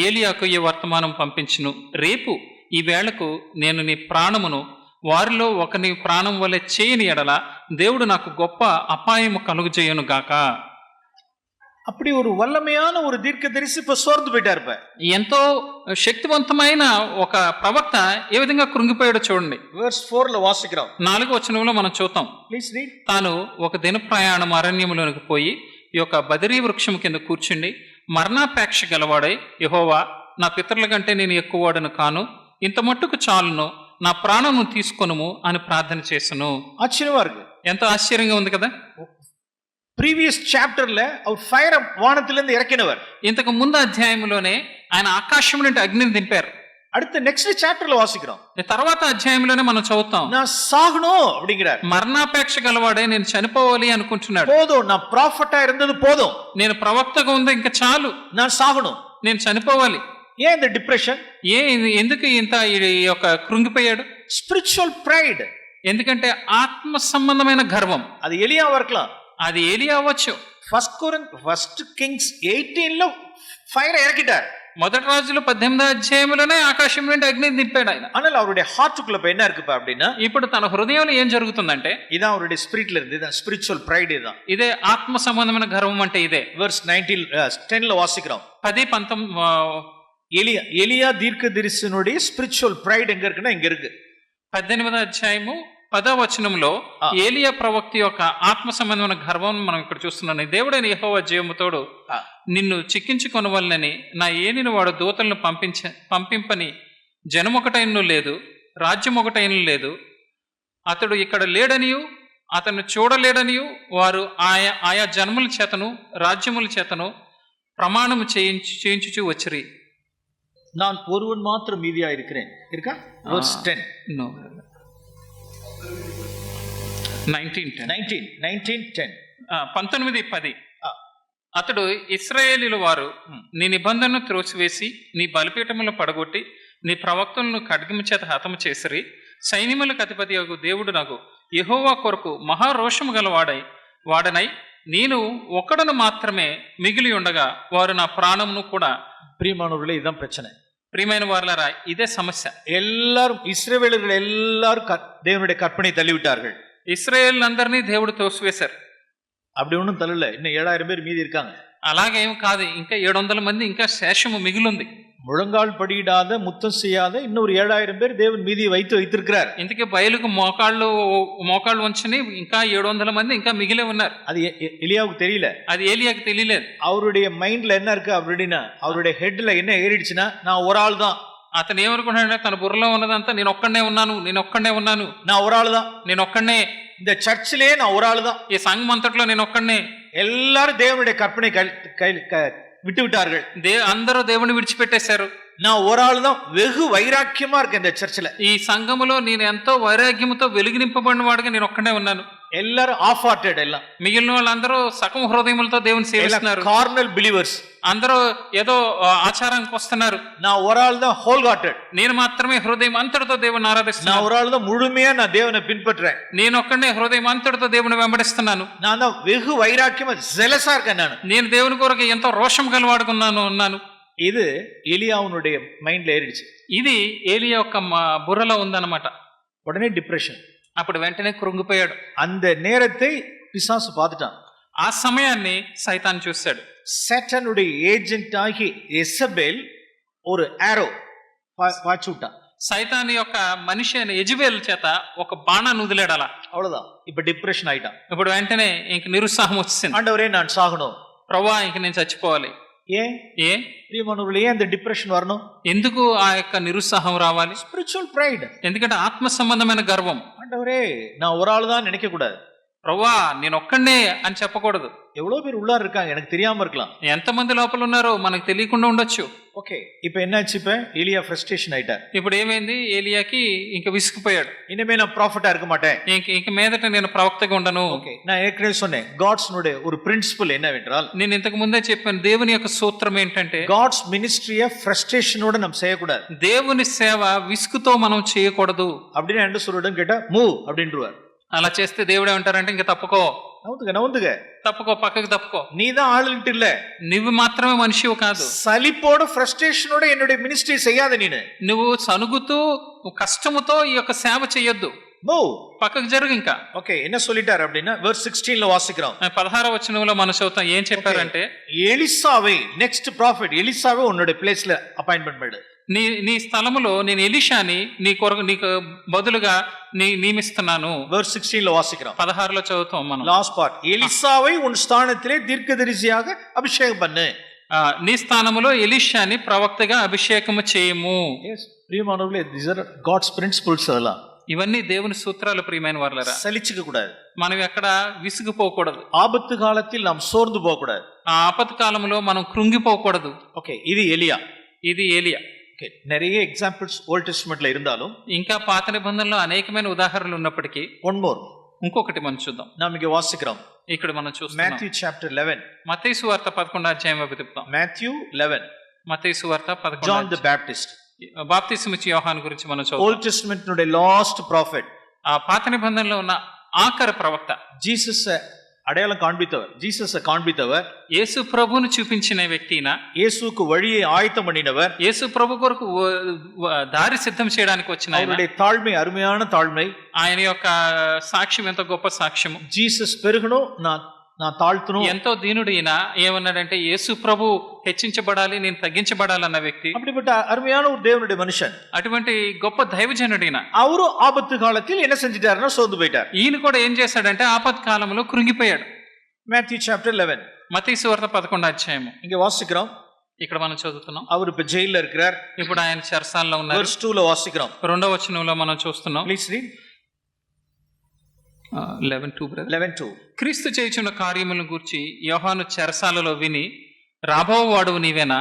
B: ఏలియాకు ఈ వర్తమానం పంపించును, రేపు ఈ వేళకు నేను నీ ప్రాణమును వారిలో ఒకని ప్రాణం వలె చేయని ఎడల దేవుడు నాకు గొప్ప అపాయము కలుగు చేయను గాక.
C: அப்படி ஒரு வல்லமையான ஒரு தீர்க்கதரிசி இப்ப சோர்ந்து போயிட்டாரு.
B: ఎంతో శక్తివంతమైన ఒక ప్రవక్త ఏ విధంగా కృంగిపోయాడో చూడండి.
C: వర్స్ 4 లో వాసిக்கிறோம்.
B: 4వ వచనంలో మనం చూద్దాం.
C: Please read.
B: తాను ఒక దిన ప్రయాణం అరణ్యములోనికి పోయి ఈ యొక్క బదరీ వృక్షము కింద కూర్చుండి మరణాపేక్ష గలవాడై, యెహోవా నా పితరుల కంటే నేను ఎక్కువవాడను కాను, ఇంత మట్టుకు చాలును, నా ప్రాణము తీసుకొనుము అని ప్రార్థన చేసను.
C: ఆశ్చర్యంగా ఇருக்கு.
B: ఎంతో ఆశ్చర్యంగా ఉంది కదా.
C: ప్రీవియస్ చాప్టర్లో அவர் ఫైర్ వానத்திலிருந்து இறக்கினவர்.
B: ఇంతకు ముందు అధ్యాయంలోనే ఆయన ఆకాశం నుండి అగ్నిని దింపారు.
C: அடுத்த నెక్స్ట్ చాప్టర్లో వాసిக்கிறோம்.
B: తర్వాత అధ్యాయంలోనే మనం చదువుతాం,
C: నా సాగను அப்படிங்கிறார்.
B: మరణాపేక్ష గలవాడే, నేను చనిపోవాలి అనుకుంటున్నాడు.
C: పోదుం, నా ప్రాఫెటా இருந்தது పోదుం,
B: నేను ప్రవక్తగా ఉంది ఇంకా చాలు,
C: నా సాగను,
B: నేను చనిపోవాలి.
C: ఏ ఇంత డిప్రెషన్?
B: ఎందుకు ఇంత ఈ యొక్క కృంగిపోయాడు?
C: Spiritual pride.
B: ఎందుకంటే ఆత్మ సంబంధమైన గర్వం.
C: అది ఎలియా వర్క్లా,
B: అది ఏలియా అవ్వచ్చు.
C: ఫస్ట్ కింగ్స్ 18 లో ఫైర్ ఇరకిటారు.
B: మొదటి రాజులు 18వ అధ్యాయంలోనే ఆకాశం నుండి అగ్నిని దింపాడు ఆయన.
C: ஆனால் அவருடைய ஹார்ட்டுக்குள்ள போய் என்ன இருக்குப்பா அப்படின்னா,
B: ఇప్పుడు తన హృదయంలో ఏం జరుగుతుందంటే
C: இதான் அவருடைய ஸ்பிரிட்ல இருந்து, இதான் ஸ்பிரிச்சுவல் பிரைட். இதான்
B: ఇదే ఆత్మ సంబంధమైన గర్వం అంటే ఇదే.
C: வெர்ஸ் 10ல வாசிக்கிறோம்.
B: 10, 19
C: எலியா தீர்க்கதரிசனுடைய ஸ்பிரிச்சுவல் பிரைட் எங்க இருக்குன்னா இங்க இருக்கு.
B: 18వ అధ్యాయము 10వ వచనంలో ఏలియా ప్రవక్త యొక్క ఆత్మ సంబంధమైన గర్వం మనం ఇక్కడ చూస్తున్నాం. దేవుడైన యెహోవా జీవముతోడు నిన్ను చిక్కించుకొనవలనని నా ఏలిన వాడు దూతలను పంపింపని జనమొకటైన లేదు, రాజ్యం ఒకటైన లేదు. అతడు ఇక్కడ లేడనియు అతను చూడలేడనియు వారు ఆయా జన్మల చేతను రాజ్యముల చేతను ప్రమాణము చేయించుచు వచ్చిరి.
C: நான் ஒருவன் மாத்திரம் மீதியா இருக்கிறேன். இருக்கா? verse 10.
B: No. 19:10. 19:10. అతడు ఇశ్రాయేలీల వారు నీ నిబంధనను త్రోసివేసి నీ బలిపీఠములను పడగొట్టి నీ ప్రవక్తలను ఖడ్గము చేత హతము చేసిరి. సైన్యములకు అధిపతి యొక్క దేవుడు నాకు యెహోవా కొరకు మహారోషము గల వాడనై నేను ఒక్కడను మాత్రమే మిగిలి ఉండగా వారు నా ప్రాణమును కూడా.
C: பிரியமானவர்களே, இதுதான் பிரச்சனை.
B: ప్రియమైన వారలారా, ఇదే సమస్య.
C: எல்லாரும் இஸ்ரவேலர்கள் எல்லாரும் தேவனுடைய கற்பனை தள்ளிவிட்டார்கள்.
B: ఇశ్రాయేల్ అందరినీ దేవుడు తోసివేశారు.
C: அப்படி ஒன்றும் தள்ளல. இன்னும் 7000 பேர் மீதி இருக்காங்க.
B: అలాగేం కాదు, ఇంకా 700 మంది ఇంకా శేషము మిగిలింది.
C: முழங்கால் படியிடாத, முத்தம் செய்யாத இன்னொரு 7000 பேர் தேவன் மீதி வைத்திருக்கிறார்.
B: ఇంతకీ బయలుకు మోకాళ్ళు వంచని ఇంకా 700 మంది ఇంకా మిగిలే ఉన్నారు.
C: அது எலியாவுக்கு தெரியல.
B: అది ఏలియాకి తెలియలేదు.
C: அவருடைய மைண்ட்ல என்ன இருக்கு அப்படின்னா, அவருடைய ஹெட்ல என்ன ஏறிடுச்சுன்னா, நான் ஒரு ஆள் தான்.
B: అతను ఏమనుకున్నాడంటే తన బుర్రలో ఉన్నదంతా నేను ఒక్కడే ఉన్నాను,
C: நான் ஒரு ఆள் தான்,
B: నేను ఒక్కడే,
C: இந்த சர்ச்சிலே நான் ஒரு ஆள் தான்,
B: ఈ సంఘం అంతట్లో నేను ఒక్కడే.
C: எல்லாரும் தேவனுடைய கற்பனை விட்டு விட்டார்கள்.
B: అందరూ దేవుని విడిచిపెట్టేశారు.
C: நான் ஒரு ஆள் தான் வெகு வைராக்கியமா இருக்கேன் இந்த சர்ச்சில்.
B: ఈ సంఘములో నేను ఎంతో వైరాగ్యముతో వెలిగినింపబడిన వాడుగా నేను ఒక్కడే ఉన్నాను.
C: எல்லாரும் ஆஃப் ஹார்ட்டட். எல்லாம்
B: మిగిలిన వాళ్ళందరూ సకం హృదయములతో దేవుని సేవిస్తున్నారు.
C: Carnal believers.
B: అందరూ ఏదో ఆచారానికి వస్తున్నారు.
C: నా ஒரு ஆள் தான் ஹோல் ஹார்ட்டட்.
B: నేను మాత్రమే హృదయం అంతటితో దేవుని ఆరాధిస్తున్నాను.
C: நான் ஒரு ஆள் தான் முழுமையா நான் தேவனை பின்பற்றேன்.
B: నేను ఒక్కడే హృదయం అంతటితో దేవుని వెంబడిస్తున్నాను.
C: நான் தான் வெகு வைராக்கியமா ஜெலஸா இருக்கேன்.
B: నేను దేవుని కొరకు ఎంతో రోషం గలవాడుకున్నాను.
C: இது எலியாவுடைய மைண்ட்ல ஏறிடுச்சு.
B: ఇది ఏలియా యొక్క బుర్రలో ఉందన్నమాట.
C: உடனே டிப்ரெஷன்.
B: అప్పుడు వెంటనే కృంగిపోయాడు.
C: அந்த நேரத்தை பிசாசு பார்த்துட்டான்.
B: ఆ సమయాన్ని సైతాన్ చూశాడు.
C: சாத்தானுடைய ஏஜென்ட் ஆகி எசபேல் ஒரு ఆరో వాచుటా.
B: సైతాన్ యొక్క మనిషి అయిన యెజబెల్ చేత ఒక బాణాన్ని వదిలాడు. అలా
C: అవ్వదా. ఇప్పుడు డిప్రెషన్ అయిటా.
B: ఇప్పుడు వెంటనే ఇంక నిరుత్సాహం వచ్చింది.
C: ఆండవరే நான் சாகணும்.
B: ప్రభువా ఇంక నేను చచ్చిపోవాలి. ఏ
C: ప్రియమానవులే, அந்த డిప్రెషన్ వరణం
B: ఎందుకు? ఆ యొక్క నిరుత్సాహం రావాలి.
C: Spiritual pride.
B: ఎందుకంటే ఆత్మ సంబంధమైన గర్వం.
C: ஆண்டவரே நான் ஒரு ஆள் தான் நினைக்க கூடாது.
B: ప్రభువా నేను ఒక్కడే అని చెప్పకూడదు.
C: எவ்வளவு பேர் உள்ளார இருக்காங்க, எனக்கு தெரியாம இருக்கலாம்.
B: ఎంతమంది లోపల ఉన్నారో మనకు తెలియకుండా ఉండొచ్చు.
C: ఓకే, இப்போ என்னாச்சு? இப்போ எலியா ஃப்ரஸ்ட்ரேஷன் ஆயிட்டார்.
B: ఇప్పుడు ఏమైంది? ఏలియాకి ఇంక విసిగిపోయాడు.
C: இனிமே நான் ப்ராஃபட்டா இருக்க மாட்டேன்.
B: ఇంక మీదట నేను ప్రవక్తగా ఉండను.
C: ఓకే, நான் ஏற்கனவே சொன்னேன், గాడ్స్னுடைய ஒரு பிரின்சிபல் என்னவென்றால்,
B: నేను ఇంతకు ముందే చెప్పాను, దేవుని యొక్క సూత్రం ఏంటంటే
C: గాడ్స్ మినిస్ట్రీయ ఫ్రస్ట్రేషనோட நாம் செய்யக்கூடாது.
B: దేవుని సేవ విసుగుతో మనం చేయకూడదు.
C: அப்படினா என்ன சொல்றதுன்னு கேட்டா மூவ் அப்படின்றுவார்.
B: అలా చేస్తే దేవుడు ఏమంటారంటే ఇంక తప్పుకో, తప్పుకో, పక్కకి తప్పుకో.
C: நீதான் ஆளுன்ட்டு இல்ல,
B: నువ్వు మాత్రమే మనిషివి కాదు.
C: సలిపోడ ఫ్రస్ట్రేషనోட என்னுடைய మినిస్ట్రీ செய்யாத நீను.
B: నువ్వు సనుగుతూ కష్టముతో ఈ యొక్క సేవ చేయొద్దు. పక్కకు జరుగు. ఇంకా
C: ఓకే, என்ன சொல்லிட்டார் அப்படினா verse 16 లో వాసిக்கிறோம்.
B: 16వ వచనంలో మనం చదువుతాం. ఏం చెప్పారంటే,
C: ఎలీసావే, నెక్స్ట్ ప్రాఫిట్ ఎలీసావే ఉన్నోட ప్లేస్ல అపాయింట్మెంట్ பண்ணு.
B: నీ స్థలములో నేను ఎలీషాని నీ కొరకు నీకు బదులుగా నియమిస్తున్నాను.
C: verse 16 లో వాసిக்கிறோம்.
B: 16లో చదువుతాం మనం.
C: లాస్ట్ పార్ట్, ఎలీసావే ఉన్ స్థానத்திலே தீர்க்கதரிசியாக అభిషేకం பண்ணு.
B: నీ స్థానములో ఎలీషాని ప్రవక్తగా అభిషేకము చేయము.
C: ప్రియమానవులే, these are God's principles. అలా
B: ఇవన్నీ దేవుని సూత్రాలు. ప్రియమైన వారలారా,
C: సలిచుక కూడదు.
B: మనం ఎక్కడ విసుగుపోకూడదు.
C: ఆపత్తు కాలத்தில் நாம் సోర్దు పోకూడదు.
B: ఆ ఆపత్తు కాలంలో మనం కృంగిపోకూడదు.
C: ఓకే, ఇది ఎలియా.
B: ఇది ఏలియా.
C: ఓకే, நிறைய ఎగ్జాంపుల్స్ ఓల్డ్ టెస్టమెంట్ లో இருந்தாலும்,
B: ఇంకా పాత నిబంధనలో అనేకమైన ఉదాహరణలు ఉన్నప్పటికీ
C: వన్ మోర్,
B: ఇంకొకటి మనం చూద్దాం.
C: நாம் இங்க வாசிக்கிறோம்.
B: ఇక్కడ మనం చూస్తాం
C: మాథ్యూ చాప్టర్ 11.
B: మత్తయి సువార్త 11వ అధ్యాయం వెతుకుతాం.
C: మాథ్యూ 11.
B: మత్తయి సువార్త 11.
C: జాన్ ది బాప్టిస్ట్,
B: బాప్తిస్మం ఇచ్చే యోహాను గురించి మనం చదువుతాం.
C: ఓల్డ్ టెస్టమెంట్ నుండి లాస్ట్ ప్రాఫిట్.
B: ఆ పాత నిబంధనలో ఉన్న ఆఖరి ప్రవక్త.
C: జీసస్ அடையாளம் காண்பித்தவர், ஜீசஸை காண்பித்தவர்,
B: యేసు ప్రభువును చూపించిన వ్యక్తిన,
C: இயேசுவுக்கு வழியை ஆயத்தம் பண்ணினவர்,
B: యేసు ప్రభు కొరకు దారి సిద్ధం చేయడానికి వచ్చిన ఆయన.
C: அவருடைய தாழ்மை அருமையான தாழ்மை,
B: ఆయన యొక్క సాక్ష్యం ఎంతో గొప్ప సాక్ష్యము.
C: జీసస్ పెరుగును నా తాழ்తును,
B: ఎంతో దీనుడు ఈయన. ఏమన్నాడంటే యేసు ప్రభు హెచ్చించబడాలి, నేను తగ్గించబడాలన్న వ్యక్తి.
C: அப்படிப்பட்ட அருமையான ஒரு தேவனுடைய மனுஷன்.
B: అటువంటి గొప్ప దైవజనుడు ఈయన.
C: அவரு ஆபத்து காலத்தில் என்ன செஞ்சிட்டாருன்னா சோர்ந்து போயிட்டார்.
B: ఈయన కూడా ఏం చేశాడంటే ఆపత్కాలంలో కృంగిపోయాడు.
C: Matthew chapter 11,
B: మత్తయి సువార్త 11వ అధ్యాయము
C: இங்க வாசிக்கிறோம்.
B: ఇక్కడ మనం చదువుతున్నాం.
C: அவர் இப்ப ஜெயில்ல இருக்கிறார்.
B: ఇప్పుడు ఆయన చెరసాలలో ఉన్నారు.
C: verse 2 లో వాసిக்கிறோம்.
B: 2వ వచనంలో మనం చూస్తున్నాం.
C: Please read.
B: 11:2 బ్రదర్.
C: 11:2.
B: క్రీస్తు చేయుచున్న కార్యములను గూర్చి యోహాను చెరసాలలో విని, రాబోవాడు నీవేనా,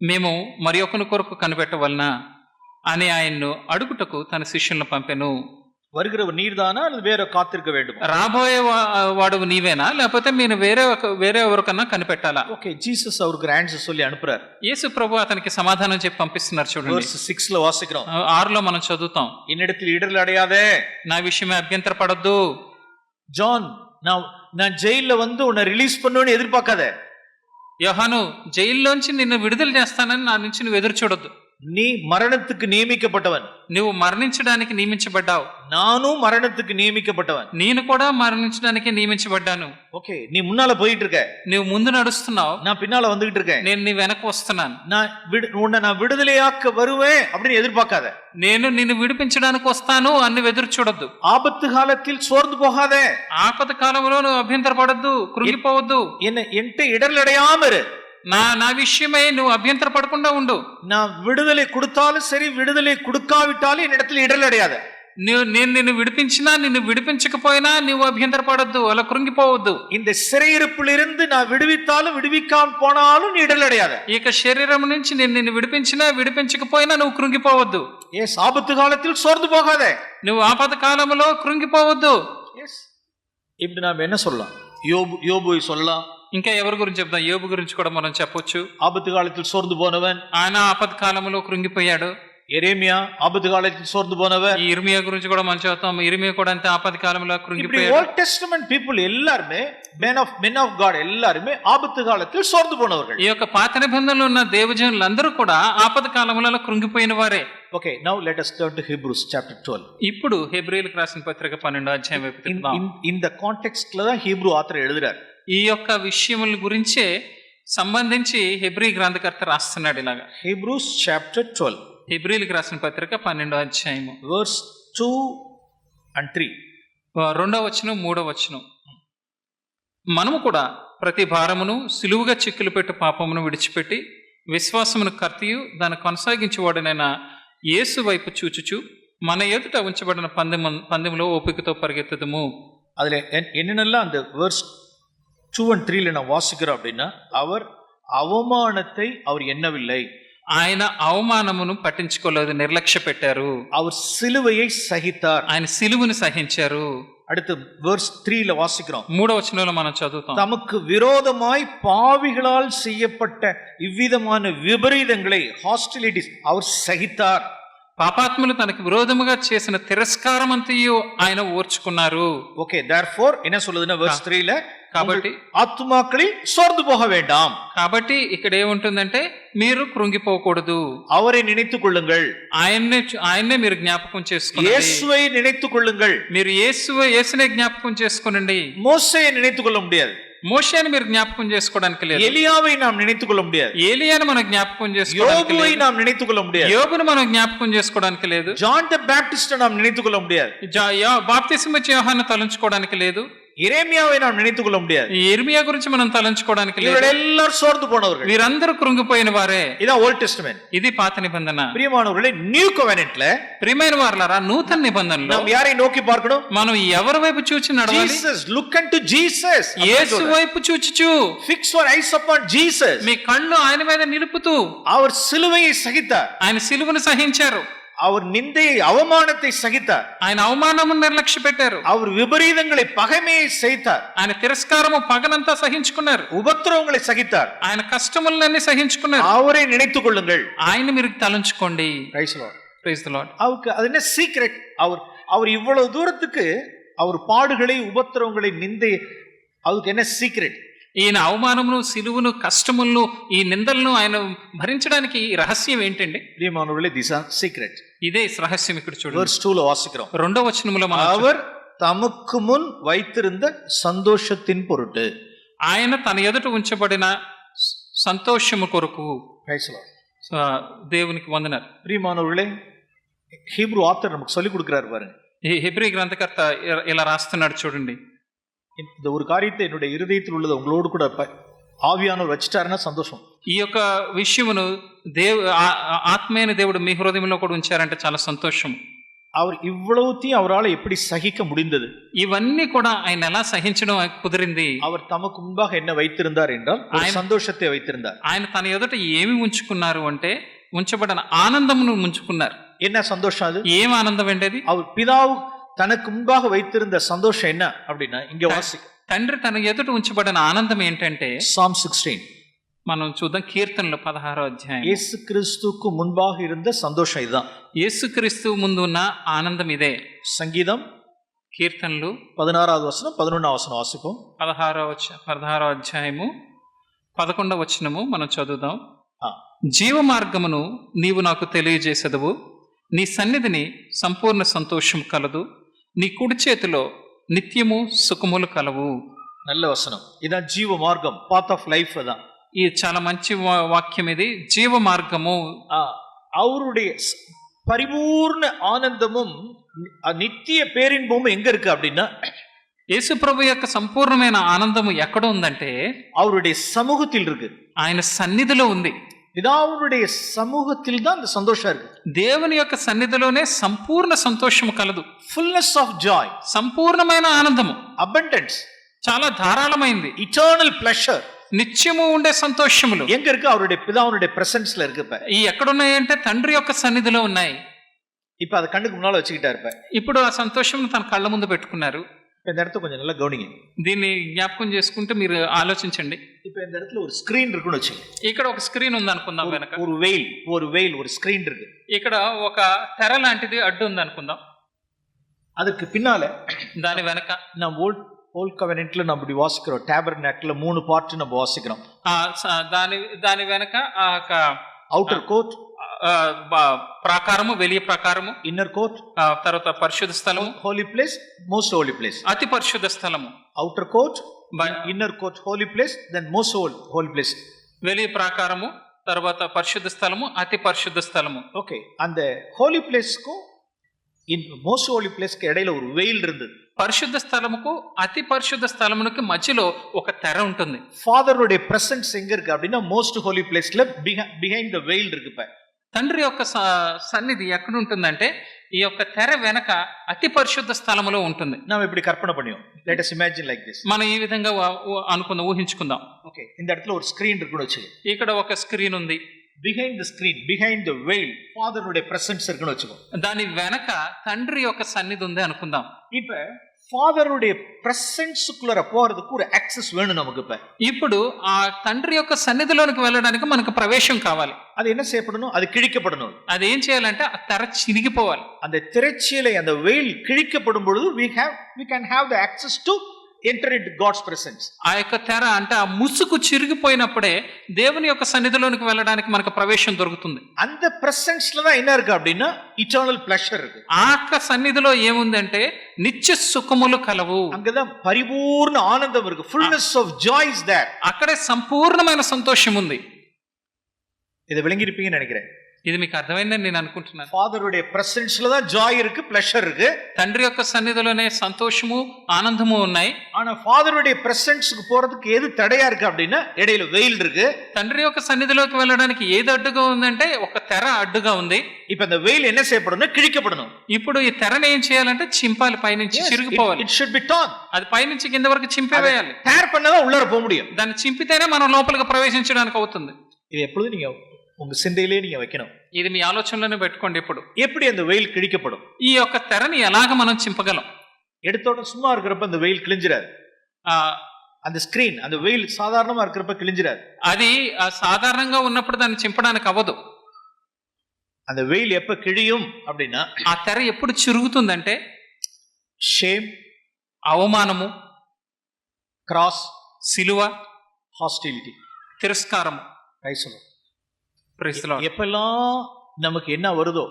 B: మేము మరి ఒకని కొరకు కనిపెట్టవలనా అని ఆయన్ను అడుగుటకు తన శిష్యులను పంపెను.
C: வருகிறவர் நீர்தானா அல்லது வேற காத்திருக்க வேண்டும்?
B: రాబోయే వాడు నీవేనా, లేకపోతే నేను వేరే ఎవరికన్నా కనిపెట్టాలా?
C: ఓకే, జీసస్ அவருக்கு ஆன்சர் சொல்லி அனுப்புறார்.
B: యేసు ప్రభు అతనికి సమాధానం చెప్పి పంపిస్తున్నారు. చూడండి,
C: verse 6 లో వాసిக்கிறோம்.
B: 6లో మనం చదువుతాం.
C: என்னிடத்தில் இடரல் அடையாதே,
B: నా విషయమే అభ్యంతర పడద్దు.
C: ஜான், நான் ஜெயில்ல வந்து உன்னை ரிலீஸ் பண்ணுவேன்னு எதிர்பார்க்காத.
B: యోహాను, జైల్లోంచి నిన్ను విడుదల చేస్తానని నా నుంచి నువ్వు ఎదురు చూడొద్దు.
C: நீ மரணத்துக்கு நியமிக்கப்பட்டவன்,
B: నువ్వు మరణించడానికి నియమించబడ్డావు.
C: நானும் மரணத்துக்கு நியமிக்கப்பட்டவன்,
B: నేను కూడా మరణించడానికి నియమించబడ్డాను.
C: ఓకే, நீ முன்னால போயிட்டு இருக்க,
B: నువ్వు ముందు నడుస్తున్నావు,
C: நான் பின்னால வந்துகிட்டு இருக்கேன்.
B: నేను నీ వెనక వస్తున్నాను.
C: நான் விடுதலையாக்க வருவேன் அப்படின்னு எதிர்பார்க்காத.
B: నేను నిన్ను విడిపించడానికి వస్తాను అని ఎదురు చూడొద్దు.
C: ஆபத்து காலத்தில் சோர்ந்து போகாதே,
B: ఆపద కాలంలో నువ్వు అభ్యంతర పడద్దు, కృంగిపోవద్దు.
C: என்கிட்ட இடரல் அடையாம இரு.
B: నా విషయమై నువ్వు అభ్యంతర పడకుండా ఉండు.
C: நான் விடுதலை கொடுத்தாலும் சரி, விடுதலை கொடுக்காவிட்டாலும் என்னிடத்தில் இடரல் அடையாத.
B: నేను నిన్ను విడిపించినా నిన్ను విడిపించకపోయినా నువ్వు అభ్యంతర పడద్దు, అలా కృంగిపోవద్దు.
C: இந்த சிறையிருப்பிலிருந்து நான் விடுவித்தாலும் விடுவிக்காம போனாலும் நீ இடரல் அடையாத.
B: ఇక శరీరం నుంచి నేను నిన్ను విడిపించినా విడిపించకపోయినా నువ్వు కృంగిపోవద్దు.
C: எஸ், ஆபத்து காலத்தில் சோர்ந்து போகாதே,
B: నువ్వు ఆపద కాలంలో కృంగిపోవద్దు.
C: எஸ், இப்படி நாம என்ன சொல்லலாம்? யோபு சொல்லலாம்.
B: ఇంకా ఎవరి గురించి చెప్దాం? యోబు గురించి కూడా మనం చెప్పొచ్చు.
C: ஆபத்து காலத்தில் சோர்ந்து போனவன்,
B: ఆయన ఆపద కాలంలో కృంగిపోయాడు.
C: எரேமியா ஆபத்து காலத்தில் சோர்ந்து போனவர்.
B: ఈ ఇర్మియా గురించి కూడా మనం చెప్తాం. ఇర్మియా కూడా అంతే ఆపద కాలంలో కృంగిపోయాడు.
C: ஓல்ட் டெஸ்டமென்ட் பீப்புள் எல்லாரும் men of God எல்லாரும் ஆபத்து காலத்தில் சோர்ந்து போனவர்கள்.
B: ఈ యొక్క పాత నిబంధనలో ఉన్న దేవజనులందరూ కూడా ఆపద కాలంలో కృంగిపోయిన వారే.
C: Okay, now let us turn to Hebrews chapter 12.
B: ఇప్పుడు హెబ్రీయులకు రాసిన పత్రిక 12వ అధ్యాయం వైపు తిప్పుదాం.
C: இந்த కాంటెక్స్ట్ లో தான் హీబ్రూ ఆథర్ எழுதுறார்.
B: ఈ యొక్క విషయముల గురించే సంబంధించి హెబ్రీ గ్రంథకర్త రాస్తున్నాడు ఇలాగా.
C: Hebrews chapter 12.
B: హెబ్రీయులకు రాసిన పత్రిక 12వ అధ్యాయము
C: verse 2 and 3.
B: 2వ వచనం 3వ వచనం. మనము కూడా ప్రతి భారమును సులువుగా చిక్కులు పెట్టు పాపమును విడిచిపెట్టి విశ్వాసమును కర్తయు దాన్ని కొనసాగించేవాడునైన యేసు వైపు చూచుచు మన ఎదుట ఉంచబడిన పందెంలో ఓపికతో పరిగెత్తుదము.
C: அதுல என்னென்னலாம் அந்த verse 2 and 3 நான் வாசிக்கிறோம் அப்படின்னா, அவர் அவமானத்தை அவர் எண்ணவில்லை,
B: ఆయన అవమానమును పట్టించుకోలేదు, నిర్లక్ష్య పెట్టారు.
C: அவர் சிலுவையை சகித்தார்,
B: ఆయన సిలువను సహించారు.
C: அடுத்து verse 3 ல வாசிக்கிறோம்.
B: 3వ వచనంలో మనం చదువుతాం.
C: தமக்கு விரோதமாய் பாவிகளால் செய்யப்பட்ட இவ்விதமான விபரீதங்களை, ஹாஸ்டிலிட்டிஸ் அவர் சகித்தார்.
B: పాపాత్ములు తనకు విరోధముగా చేసిన తిరస్కారం అంతయు ఆయన ఓర్చుకున్నారు.
C: ఓకే, therefore என்ன சொல்லுதுன்னா verse 3 ல,
B: కాబట్టి
C: ஆத்துமாக்களில் சோர்ந்து போக வேண்டாம்.
B: కాబట్టి ఇక్కడ ఏముంటుందంటే మీరు కృంగిపోకూడదు,
C: அவரை நினைத்துக் கொள்ளுங்கள்,
B: ఆయన్నే మీరు జ్ఞాపకం చేసుకోండి,
C: இயேசுவை நினைத்துக் கொள்ளுங்கள்.
B: మీరు యేసునే జ్ఞాపకం చేసుకోనండి.
C: மோசேயை நினைத்துக் கொள்ள முடியாது,
B: మోషేని మీరు జ్ఞాపకం చేసుకోవడానికి లేదు,
C: எலியாவை நாம் நினைத்துக் கொள்ள முடியாது,
B: ఏలియాను మనం జ్ఞాపకం చేసుకోవడానికి
C: யோபுவை
B: లేదు,
C: நாம் நினைத்துக் கொள்ள முடியாது,
B: యోబును మనం జ్ఞాపకం చేసుకోవడానికి లేదు,
C: ஜான் தி பாப்டிஸ்ட் நாம் நினைத்துக் கொள்ள முடியாது,
B: బాప్తిసం ఇచ్చే యోహాను తలంచుకోవడానికి లేదు,
C: எரேமியாவை நாம் நினைத்துக் கொள்ள முடியாது,
B: ఇర్మియా గురించి మనం తలంచుకోవడానికి లేదు.
C: இவரெல்லாம் சோர்ந்து போனவர்கள்,
B: వీరందరూ కృంగిపోయిన వారే.
C: இதான் ஓல்ட் டெஸ்டமென்ட்.
B: ఇది పాత నిబంధన.
C: பிரியமானவர்களே, நியூ கவெனன்ட்ல,
B: ప్రియమైన వారలారా, నూతన నిబంధనలో
C: நாம் யாரை நோக்கி பார்க்கணும்?
B: మనం ఎవరి వైపు చూచి నడవాలి?
C: జీసస్. Look unto Jesus.
B: యేసు వైపు చూచుచు,
C: fix your eyes upon Jesus.
B: మీ కళ్ళు ఆయన మీద నిలుపుతూ,
C: அவர் சிலுவையை சகித்தார்,
B: ఆయన సిలువను సహించారు,
C: அவர் நிந்தையை, அவமானத்தை சகித்தார்,
B: ఆయన అవమానమును నిర్లక్ష్య పెట్టారు,
C: அவர் விபரீதங்களை, பகைமையை சகித்தார்,
B: ఆయన తిరస్కారము పగనంతా సహించుకున్నారు,
C: உபத்திரவங்களை சகித்தார்,
B: ఆయన కష్టములన్నీ సహించుకున్నారు.
C: அவரை நினைத்துக் கொள்ளுங்கள்,
B: ఆయన మీరు తలంచుకోండి.
C: Praise the Lord.
B: Praise the Lord.
C: அவருக்கு அது என்ன சீக்ரெட்? அவர் இவ்வளவு தூரத்துக்கு அவர் பாடுகளை, உபத்திரவங்களை, நிந்தை அதுக்கு என்ன సీక్రెట్?
B: ఈయన అవమానమును, సిలువును, కష్టములను, ఈ నిందలను ఆయన భరించడానికి ఈ రహస్యం ఏంటండి?
C: ప్రియమానవులే, దిస్ ఆర్ సీక్రెట్.
B: ఇదే రహస్యం. ఇక్కడ చూడండి,
C: verse 2 లో వాసిக்கிறோம்.
B: రెండవ వచనములో మనం
C: அவர் தமக்கு முன் வைத்திருந்த சந்தோஷத்தின் பொருட்டு,
B: ఆయన తన ఎదుట ఉంచబడిన సంతోషము కొరకు.
C: Praise the
B: Lord. దేవునికి వందనాలు.
C: ప్రియమానవులే, హీబ్రూ ఆథర్ நமக்கு சொல்லி கொடுக்கிறார் பாருங்க.
B: ఈ హెబ్రీ గ్రంథకర్త ఇలా రాస్తున్నాడు చూడండి.
C: இந்த ஒரு காரியத்தை என்னுடைய இருதயத்தில் உள்ளது உங்களோடு கூட ఆవియానவர் వచిటారన సంతోషం.
B: ఈ యొక్క విషయమును ఆత్మీయ దేవుడు మీ హృదయంలో కూడా ఉంచారంటే చాలా సంతోషం.
C: அவர் இவ்வளவுத்தையும் அவரால் எப்படி சகிக்க முடிந்தது?
B: ఇవన్నీ కూడా ఆయన ఎలా సహించడం కుదిరింది?
C: அவர் தமக்கு முன்பாக என்ன வைத்திருந்தார் என்றால் ஒரு சந்தோஷத்தை வைத்திருந்தார்.
B: ఆయన తన ఎదుట ఏమి ఉంచుకున్నారు అంటే ఉంచబడిన ఆనందమును ఉంచుకున్నారు.
C: என்ன சந்தோஷம் அது?
B: ఏం ఆనందం అండి అది?
C: அவர் பிதாவு తనకు முன்பாக வைத்திருந்த சந்தோஷம் என்ன அப்படினா இங்க வாசிக்க.
B: తండ్రి తన ఎదుట ఉంచబడిన ఆనందం ఏంటంటే
C: Psalm 16
B: మనం చూద్దాం. కీర్తనలు 16వ అధ్యాయం.
C: యేసుక్రీస్తుకు முன்பாக இருந்த சந்தோஷம் இதுதான்.
B: యేసుక్రీస్తు ముందు ఉన్న ఆనందం ఇదే.
C: సంగీతం
B: కీర్తనలు
C: 16వ వచనం 11వ వచనం వాసిపం.
B: 16వ అధ్యాయము 11వ వచనము మనం చదువుదాం. జీవ మార్గమును నీవు నాకు తెలియజేసెదవు, నీ సన్నిధిని సంపూర్ణ సంతోషం కలదు, నీ కుడి చేతిలో నిత్యము సుఖములు కలవు.
C: நல்ல வசனம். இதான் ஜீவ மார்க்கம், பாத் ஆஃப் லைஃப். அதான்
B: ఇది చాలా మంచి వాక్యం. ఇది జీవ మార్గము.
C: அவருடைய பரிபூர்ண ஆனந்தமும் நித்திய பேரின்பமும் எங்க இருக்கு அப்படின்னா,
B: యేసు ప్రభు యొక్క సంపూర్ణమైన ఆనందము ఎక్కడ ఉందంటే
C: அவருடைய சமூகத்தில் இருக்கு.
B: ఆయన సన్నిధిలో ఉంది.
C: பிதாவுடைய சமூகத்தில் தான் அந்த சந்தோஷம் இருக்கு.
B: దేవుని యొక్క సన్నిధిలోనే సంపూర్ణ సంతోషము కలదు.
C: ఫుల్నెస్ ఆఫ్ జాయ్,
B: సంపూర్ణమైన ఆనందము,
C: అబండెన్స్,
B: చాలా ధారాళమైంది,
C: ఇటర్నల్ ప్లెషర్,
B: నిత్యము ఉండే సంతోషములు
C: எங்க இருக்கு? அவருடைய பிதாவுடைய பிரசன்ஸ்ல இருக்கு. இப்ப
B: ఈ ఎక్కడున్నాయి అంటే తండ్రి యొక్క సన్నిధిలో ఉన్నాయి.
C: இப்ப அது கண்ணுக்கு முன்னால வச்சுக்கிட்டாரு.
B: ఇప్పుడు ఆ సంతోషం తన కళ్ళ ముందు పెట్టుకున్నారు.
C: இந்த இடத்துல கொஞ்சம் நல்லா கவனிங்க.
B: దీన్ని జ్ఞాపకం చేసుకుంటే మీరు ఆలోచించండి.
C: இப்ப இந்த இடத்துல ஒரு ஸ்கிரீன் இருக்குன்னு வச்சுங்க.
B: ఇక్కడ ఒక స్క్రీన్ ఉంది అనుకుందాం. వెనక
C: ஒரு வெயில் ஒரு ஸ்கிரீன் இருக்கு.
B: ఇక్కడ ఒక తెర లాంటిది అడ్డు ఉంది అనుకుందాం.
C: அதுக்கு பின்னால
B: దాని వెనక
C: நான் ఓల్డ్ కవెనెంట్లో நம்ம இப்படி వాసిக்கிறோம். టాబర్నాకిల్ 3 పార్ట్ நம்ம వాసిக்கிறோம்.
B: దాని వెనక
C: ఔటర్ కోర్ట్,
B: ప్రాకారము, వెలియ ప్రాకారము,
C: ఇన్నర్ కోర్ట్,
B: తర్వాత పరిశుద్ధ స్థలము,
C: holy place, most holy place,
B: అతి పరిశుద్ధ స్థలము.
C: Outer court, inner court, holy place, then most holy place.
B: వెలియ ప్రాకారము, తర్వాత పరిశుద్ధ స్థలము, అతి పరిశుద్ధ స్థలము.
C: ఓకే, அந்த ஹோலி பிளேஸ்க்கும் మోస్ట్ హోలీ ప్లేస్కి ఇடையில ஒரு వెయిల్ இருந்தது.
B: పరిశుద్ధ స్థలముకు అతి పరిశుద్ధ స్థలమునకు మధ్యలో ఒక తెర ఉంటుంది.
C: ఫాదరుடைய பிரசன்ஸ் எங்க இருக்கு அப்படின்னா மோస్ట్ ஹோலీ ప్లేస్ல బిహైండ్ ద వెయిల్ இருக்கு. இப்ப
B: తండ్రి యొక్క సన్నిధి ఎక్కడ ఉంటుందంటే ఈ యొక్క తెర వెనక అతి పరిశుద్ధ స్థలములో ఉంటుంది.
C: நாம் இப்படி கற்பனை பண்ணியோம். Let us imagine like this.
B: మనం ఈ విధంగా అనుకుందాం, ఊహించుకుందాం.
C: ఓకే, இந்த இடத்துல ஒரு ஸ்கிரீன் இருக்குன்னு வச்சு,
B: ఇక్కడ ఒక స్క్రీన్ ఉంది.
C: Behind the screen, behind the veil ఫాదరుடைய பிரசன்ஸ் இருக்குன்னு வச்சுக்கோ.
B: దాని వెనక తండ్రి యొక్క సన్నిధి ఉంది అనుకుందాం.
C: இப்ப ఫాదరుடைய பிரசன்ஸ்க்குள்ள போறதுக்கு ஒரு యాక్సెస్ வேணும் நமக்கு.
B: ఇప్పుడు ఆ తండ్రి యొక్క సన్నిధిలోనికి వెళ్ళడానికి మనకు ప్రవేశం కావాలి.
C: அது என்ன செய்யப்படணும்? அது கிழிக்கப்படணும்.
B: అది ఏం చేయాలంటే ఆ తెర చినిగిపోవాలి.
C: அந்த திரைச்சீலை, அந்த வெயில் கிழிக்கப்படும் பொழுது we can have the access to enter into God's presence.
B: ఆ యొక్క తెర అంటే ఆ ముసుగు చిరిగిపోయినప్పుడే దేవుని యొక్క సన్నిధిలోనికి వెళ్ళడానికి మనకు ప్రవేశం దొరుకుతుంది.
C: அந்த பிரசன்ஸ்ல தான் என்ன இருக்கு அப்படின்னா இட்டర్నల్ ప్లెషర్ இருக்கு.
B: ఆ యొక్క సన్నిధిలో ఏముందంటే నిత్య సుఖములు కలవు.
C: அங்கதான் பரிபூர்ண ஆனந்தம் இருக்கு. fullness of joy is there.
B: అక్కడే సంపూర్ణమైన సంతోషం ఉంది.
C: இதை விளங்கியிருப்பீங்கன்னு நினைக்கிறேன்.
B: ఇది మీకు అర్థమైందని నేను అనుకుంటున్నాను.
C: ఫాదరుடைய பிரசன்ஸ்ல தான் జాయ్ இருக்கு, ప్లెషర్ இருக்கு.
B: తండ్రి యొక్క సన్నిధిలోనే సంతోషము, ఆనందము ఉన్నాయి.
C: ஆனா ஃபாதருடைய பிரசன்ஸ்க்கு போறதுக்கு எது தடையா இருக்கு அப்படின்னா இடையில வெயில் இருக்கு.
B: తండ్రి యొక్క సన్నిధిలోకి వెళ్ళడానికి ఏది అడ్డుగా ఉందంటే ఒక తెర అడ్డుగా ఉంది.
C: இப்ப இந்த வெயில் என்ன செய்யப்படணும்? கிழிக்கப்படணும்.
B: ఇప్పుడు ఈ తెరని ఏం చేయాలంటే చింపాలి, పైనుంచి చిరిగిపోవాలి.
C: It should be torn.
B: అది పైనుంచి కింద వరకు చింపేయాలి.
C: టేర్ பண்ணாதான் உள்ளர போக முடியும்.
B: దాన్ని చింపితేనే మనం లోపలికి ప్రవేశించడానికి అవుతుంది.
C: இது எப்பொழுதும் நீங்க உங்க சிந்தையிலே நீங்க வைக்கணும்.
B: ఇది మీ ఆలోచనలోనే పెట్టుకోండి. ఇప్పుడు
C: எப்படி அந்த வெயில் கிழிக்கப்படும்?
B: ఈ యొక్క తెరని ఎలాగ మనం చింపగలం?
C: எடுத்தோட சும்மா இருக்கிறப்ப அந்த வெயில் கிழிஞ்சிராது. அந்த ஸ்கிரீன், அந்த வெயில் சாதாரணமா இருக்கிறப்ப கிழிஞ்சிராது.
B: అది సాధారణంగా ఉన్నప్పుడు దాన్ని చింపడానికి అవ్వదు.
C: அந்த வெயில் எப்ப கிழியும் அப்படின்னா
B: ఆ తెర ఎప్పుడు చిరుగుతుందంటే
C: షేమ్,
B: అవమానము,
C: క్రాస్,
B: సిలువ,
C: ஹாஸ்டிலிட்டி.
B: తిరస్కారము.
C: Praise the Lord. எப்பெல்லாம் நமக்கு என்ன வருதோ,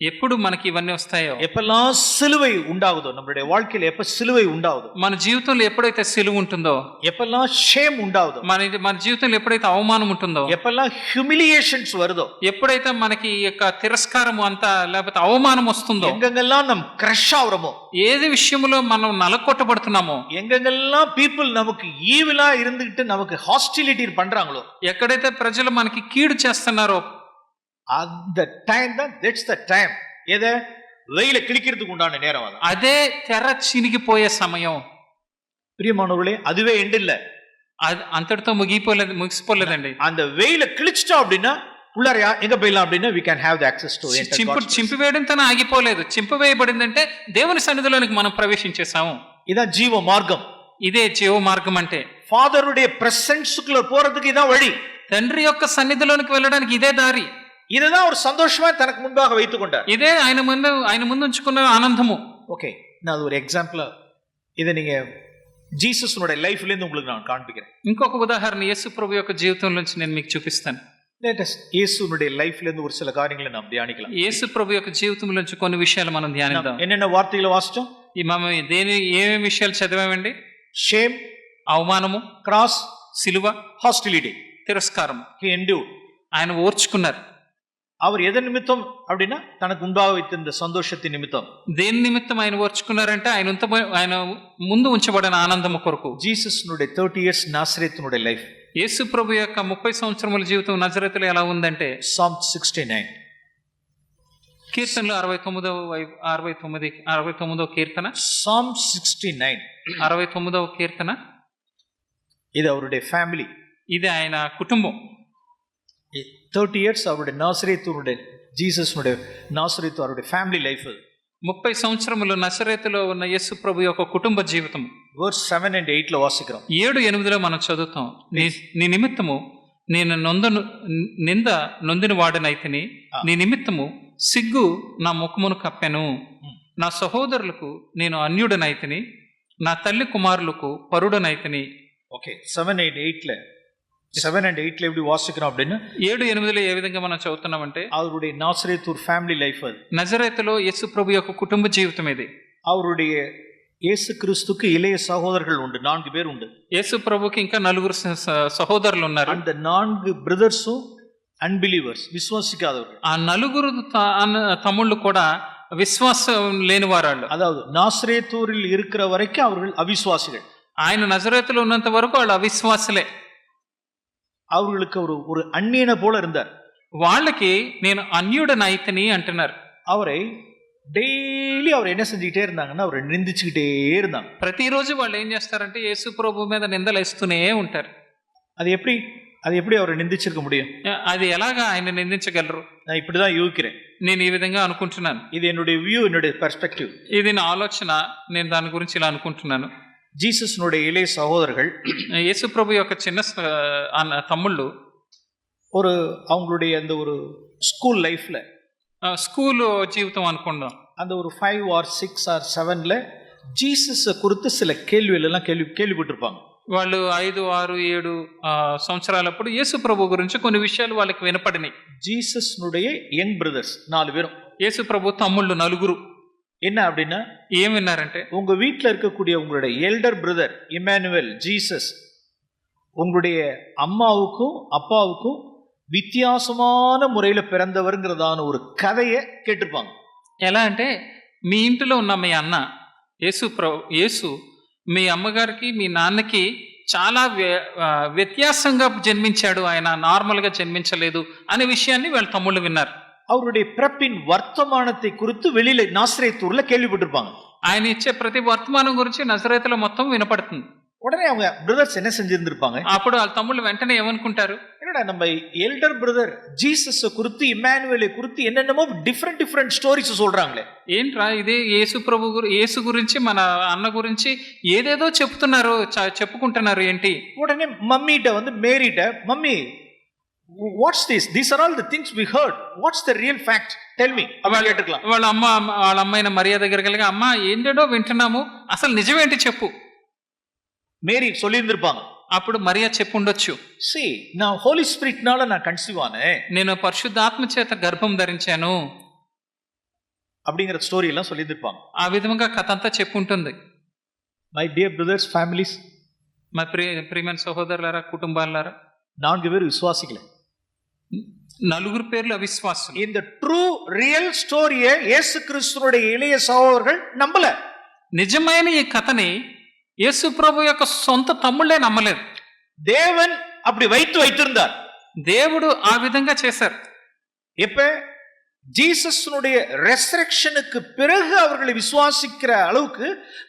B: ఎప్పుడు మనకి ఇవన్నీ వస్తాయో,
C: எப்பெல்லாம் சிலுவை உண்டாகுதோ, நம்மளுடைய வாழ்க்கையில எப்ப சிலுவை உண்டாகுதோ,
B: మన జీవితంలో ఎప్పుడైతే సిలువ ఉంటుందో,
C: எப்பெல்லாம் షేమ్ உண்டாகுதோ,
B: మన జీవితంలో ఎప్పుడైతే అవమానం ఉంటుందో,
C: எப்பெல்லாம் హ్యూమిలియేషన్స్ வருதோ,
B: ఎప్పుడైతే మనకి ఈ యొక్క తిరస్కారము అంతా లేకపోతే అవమానం వస్తుందో,
C: எங்கெங்கெல்லாம் நம் క్రష్ ஆவறோமோ,
B: ఏది విషయంలో మనం నలకొట్టబడుతున్నామో,
C: எங்கெங்கெல்லாம் పీపుల్ நமக்கு ஈவிலா இருந்துகிட்டு நமக்கு ஹாஸ்டிலிட்டி பண்றாங்களோ,
B: ఎక్కడైతే ప్రజలు మనకి కీడు చేస్తున్నారో,
C: அந்த டைம் தான், దట్స్ ద టైం. ఏదే వెయిల கிழிக்கிறதுக்கு உண்டான நேரம் அது.
B: అదే తెర చినిగిపోయే సమయం.
C: ప్రియమానవர்களே, அதுவே ఎండ్ இல்ல.
B: అంతటితో ముగిసిపోలేదండి.
C: அந்த వెయిల கிழிச்சிட்டோம் அப்படினா உள்ளார எங்க போயிடலாம் அப்படினா we can have the access to enter.
B: చింపివేయడంతోనే ఆగిపోలేదు. చింపివేయబడిందంటే దేవుని సన్నిధిలోనికి మనం ప్రవేశించేసాము.
C: ఇదా జీవ మార్గం.
B: ఇదే జీవ మార్గం అంటే.
C: ఫాదరుடைய ప్రెసెన్స్కుள்ள పోறதுக்கு ఇదా వழி.
B: తండ్రి యొక్క సన్నిధిలోనికి వెళ్ళడానికి ఇదే దారి.
C: இதுதான் ஒரு சந்தோஷமா தனக்கு முன்பாக வைத்துக் கொண்டார்.
B: ఇదే ఆయన ముందు ఉంచుకున్న ఆనందము.
C: ఓకే, நான் ஒரு எக்ஸாம்பிள் இதை நீங்க జీసస్னுடைய లైఫ్ல இருந்து உங்களுக்கு நான் காண்பிக்கிறேன்.
B: ఇంకొక ఉదాహరణ యేసు ప్రభు యొక్క జీవితం నుంచి నేను మీకు చూపిస్తాను.
C: యేసుனுடைய లైఫ్ல இருந்து ஒரு சில காரியங்களை நாம் தியானிக்கலாம்.
B: యేసు ప్రభు యొక్క జీవితం నుంచి కొన్ని విషయాలు మనం ధ్యానిద్దాం.
C: என்னென்ன వార్తలు వాసిచோம்?
B: మనం ఏమేమి విషయాలు చదివామండి?
C: షేమ్,
B: అవమానము,
C: క్రాస్,
B: సిలువ,
C: హాస్టిలిటీ,
B: తిరస్కారం.
C: he endured.
B: ఆయన ఓర్చుకున్నారు.
C: அவர் எதன் நிமித்தம் அப்படின்னா தனக்கு முன்பாக வைத்திருந்த சந்தோஷத்தின் நிமித்தம்.
B: దేని నిమిత్తం ఆయన ఓర్చుకున్నారంటే ఆయన ముందు ఉంచబడిన ఆనందము కొరకు.
C: జీసస్నుடைய 30 years నాజరేతునుடைய లైఫ్.
B: యేసు ప్రభు యొక్క 30 సంవత్సరముల జీవితం నజరేతులో ఎలా ఉందంటే,
C: Psalm 69,
B: కీర్తనలు 69వ కీర్తన.
C: Psalm 69,
B: 69వ కీర్తన.
C: ఇది அவருடைய ఫ్యామిలీ.
B: ఇది ఆయన కుటుంబం.
C: 30 years அவருடைய నాజరేతునుடைய జీసస్నుடைய నాజరేతు அவருடைய ఫ్యామిలీ లైఫ్.
B: 30 సంవత్సరములు నజరేతులో ఉన్న యేసు ప్రభు యొక్క కుటుంబ జీవితం.
C: verse 7 and 8 లో వాసిக்கிறோம்.
B: 7-8లో మనం చదువుతాం. నీ నిమిత్తము నేను నొందిన వాడనైతిని, నీ నిమిత్తము సిగ్గు నా ముఖమును కప్పెను, నా సహోదరులకు నేను అన్యుడనైతిని, నా తల్లి కుమారులకు పరుడనైతిని.
C: ఓకే, 7 and 8లో எப்படி வாசிக்கிறோம் அப்படின்னா,
B: 7-8లో ఏ విధంగా మనం చదువుతున్నామంటే,
C: அவருடைய நாசரேத்தூர் ఫ్యామిలీ లైఫ్. అది
B: నజరేతులో యేసు ప్రభు యొక్క కుటుంబ జీవితం ఇది.
C: அவருடைய இயேசு கிறிஸ்துக்கு இளைய சகோதரர்கள் உண்டு, 4 பேர் உண்டு.
B: యేసు ప్రభుకి ఇంకా 4 సహోదరులు ఉన్నారు.
C: அந்த 4 బ్రదర్స్ అన్బిలీవర్స్, విశ్వాసికాదవர்கள்.
B: ఆ 4 తమ్ముళ్ళు కూడా విశ్వాసం లేని వారు.
C: அதாவது நாசரேத்தூரில் இருக்கிற வரைக்கும் அவர்கள் அவிசுவாசிகள்.
B: ఆయన నజరేతులో ఉన్నంత వరకు వాళ్ళు అవిశ్వాసులే.
C: அவர்களுக்கு ஒரு அந்நியனை போல இருந்தார்.
B: వాళ్ళకి నేను అన్యుడనైతిని అంటున్నారు.
C: அவரை డైలీ அவர் என்ன செஞ்சுக்கிட்டே இருந்தாங்கன்னா, அவரை நிந்திச்சுக்கிட்டே இருந்தாங்க.
B: ప్రతిరోజు వాళ్ళు ఏం చేస్తారంటే యేసు ప్రభు మీద నిందలేస్తూనే ఉంటారు.
C: அது எப்படி அவரை நிந்திச்சிருக்க முடியும்?
B: అది ఎలాగా ఆయన నిందించగలరు?
C: நான் இப்படிதான் யோசிக்கிறேன்.
B: నేను ఈ విధంగా అనుకుంటున్నాను.
C: ఇది என்னுடைய వ్యూ, என்னுடைய పర్స్పెక్టివ్.
B: ఇది నా ఆలోచన. నేను దాని గురించి ఇలా అనుకుంటున్నాను.
C: జీసస్னுடைய இளைய சகோதரர்கள்,
B: యేసు ప్రభు యొక్క చిన్న తమ్ముళ్ళు,
C: அவங்களுடைய அந்த ஒரு ஸ்கூல் லைஃப்ல,
B: స్కూల్ జీవితం అనుకుందాం,
C: அந்த ஒரு 5 or 6 or 7ல జీసస్ குறித்து சில கேள்விகள் எல்லாம் கேள்விப்பட்டிருப்பாங்க. వాళ్ళు
B: 5, 6, 7 సంవత్సరాలప్పుడు యేసు ప్రభు గురించి కొన్ని విషయాలు వాళ్ళకి వినపడినాయి.
C: జీసస్னுடைய యంగ్ బ్రదర్స్ 4 பேரும்,
B: యేసు ప్రభు తమ్ముళ్ళు 4.
C: என்ன அப்படின்னா,
B: ఏం విన్నారంటే,
C: உங்க வீட்டில் இருக்கக்கூடிய உங்களுடைய எல்டர் பிரதர் இமானுவேல் ஜீசஸ் உங்களுடைய அம்மாவுக்கும் அப்பாவுக்கும் வித்தியாசமான முறையில பிறந்தவர்ங்கிறதான ஒரு கதையை கேட்டிருப்பாங்க.
B: ఎలా అంటే, మీ ఇంటిలో ఉన్న మీ అన్న యేసు మీ అమ్మగారికి మీ నాన్నకి చాలా వ్యత్యాసంగా జన్మించాడు, ఆయన నార్మల్గా జన్మించలేదు అనే విషయాన్ని వాళ్ళ తమ్ముళ్ళు విన్నారు.
C: அவருடைய பிறப்பின் வர்த்தமானத்தை குறித்து வெளியில நாசரேத்தூர்ல கேள்விப்பட்டிருப்பாங்க.
B: ఆయన ఇచ్చే ప్రతి వర్తమానం గురించి నజరేతులో మొత్తం వినపడుతుంది.
C: உடனே அவங்க பிரதர்ஸ் என்ன செஞ்சிருந்திருப்பாங்க?
B: అప్పుడు వాళ్ళ తమ్ముళ్ళు వెంటనే ఏమనుకుంటారు,
C: என்னடா நம்ம எல்டர் பிரதர் జీసస్ குறித்து ఇమ్మానుయేల్ குறித்து என்னென்னమో డిఫరెంట్ స్టోరీస్ சொல்றாங்களே,
B: ఏంట్రా ఇది యేసు గురించి మన అన్న గురించి ఏదేదో చెప్పుకుంటున్నారు ఏంటి?
C: உடனே మమ్మీట మేరీట, mummy what's this, these are all the things we heard, what's the real fact, tell me.
B: వాళ్ళ అమ్మాయిన మరియా దగ్గరికి వెళ్ళగా, అమ్మ ఏంటో వింటున్నాము, అసలు నిజమేంటి చెప్పు.
C: மேரி சொல்லி இருந்திருப்பாங்க.
B: అప్పుడు మరియా చెప్పుండొచ్చు,
C: see நான் ஹோலி ஸ்பிரிட்னால நான் கன்சீவ் ஆனேன்,
B: నేను పరిశుద్ధాత్మ చేత గర్భం ధరించాను
C: அப்படிங்கிற ஸ்டோரி எல்லாம் சொல்லி இருந்திருப்பாங்க.
B: ఆ విధంగా కథ అంతా చెప్పుంటుంది.
C: మై డియర్ బ్రదర్స్, ఫ్యామిలీస్,
B: మా ప్రియమైన సహోదరులారా, కుటుంబాలారా,
C: 4 பேர் விசுவாசிக்கல.
B: 4 பேர்ல అవిశ్వాసులు.
C: இந்த ட்ரூ ரியல் ஸ்டோரியை இயேசு கிறிஸ்துவுடைய இளைய சகோதரர்கள் நம்பல.
B: నిజమైన ఈ కథని యేసు ప్రభు యొక్క సొంత తమ్ముళ్ళే నమ్మలేదు.
C: தேவன் அப்படி வைத்திருந்தார்.
B: దేవుడు ఆ విధంగా చేశారు.
C: எப்ப ஜீசஸ்னுடைய ரெசரக்ஷனுக்கு பிறகு அவர்களை விசுவாசிக்கிற அளவுக்கு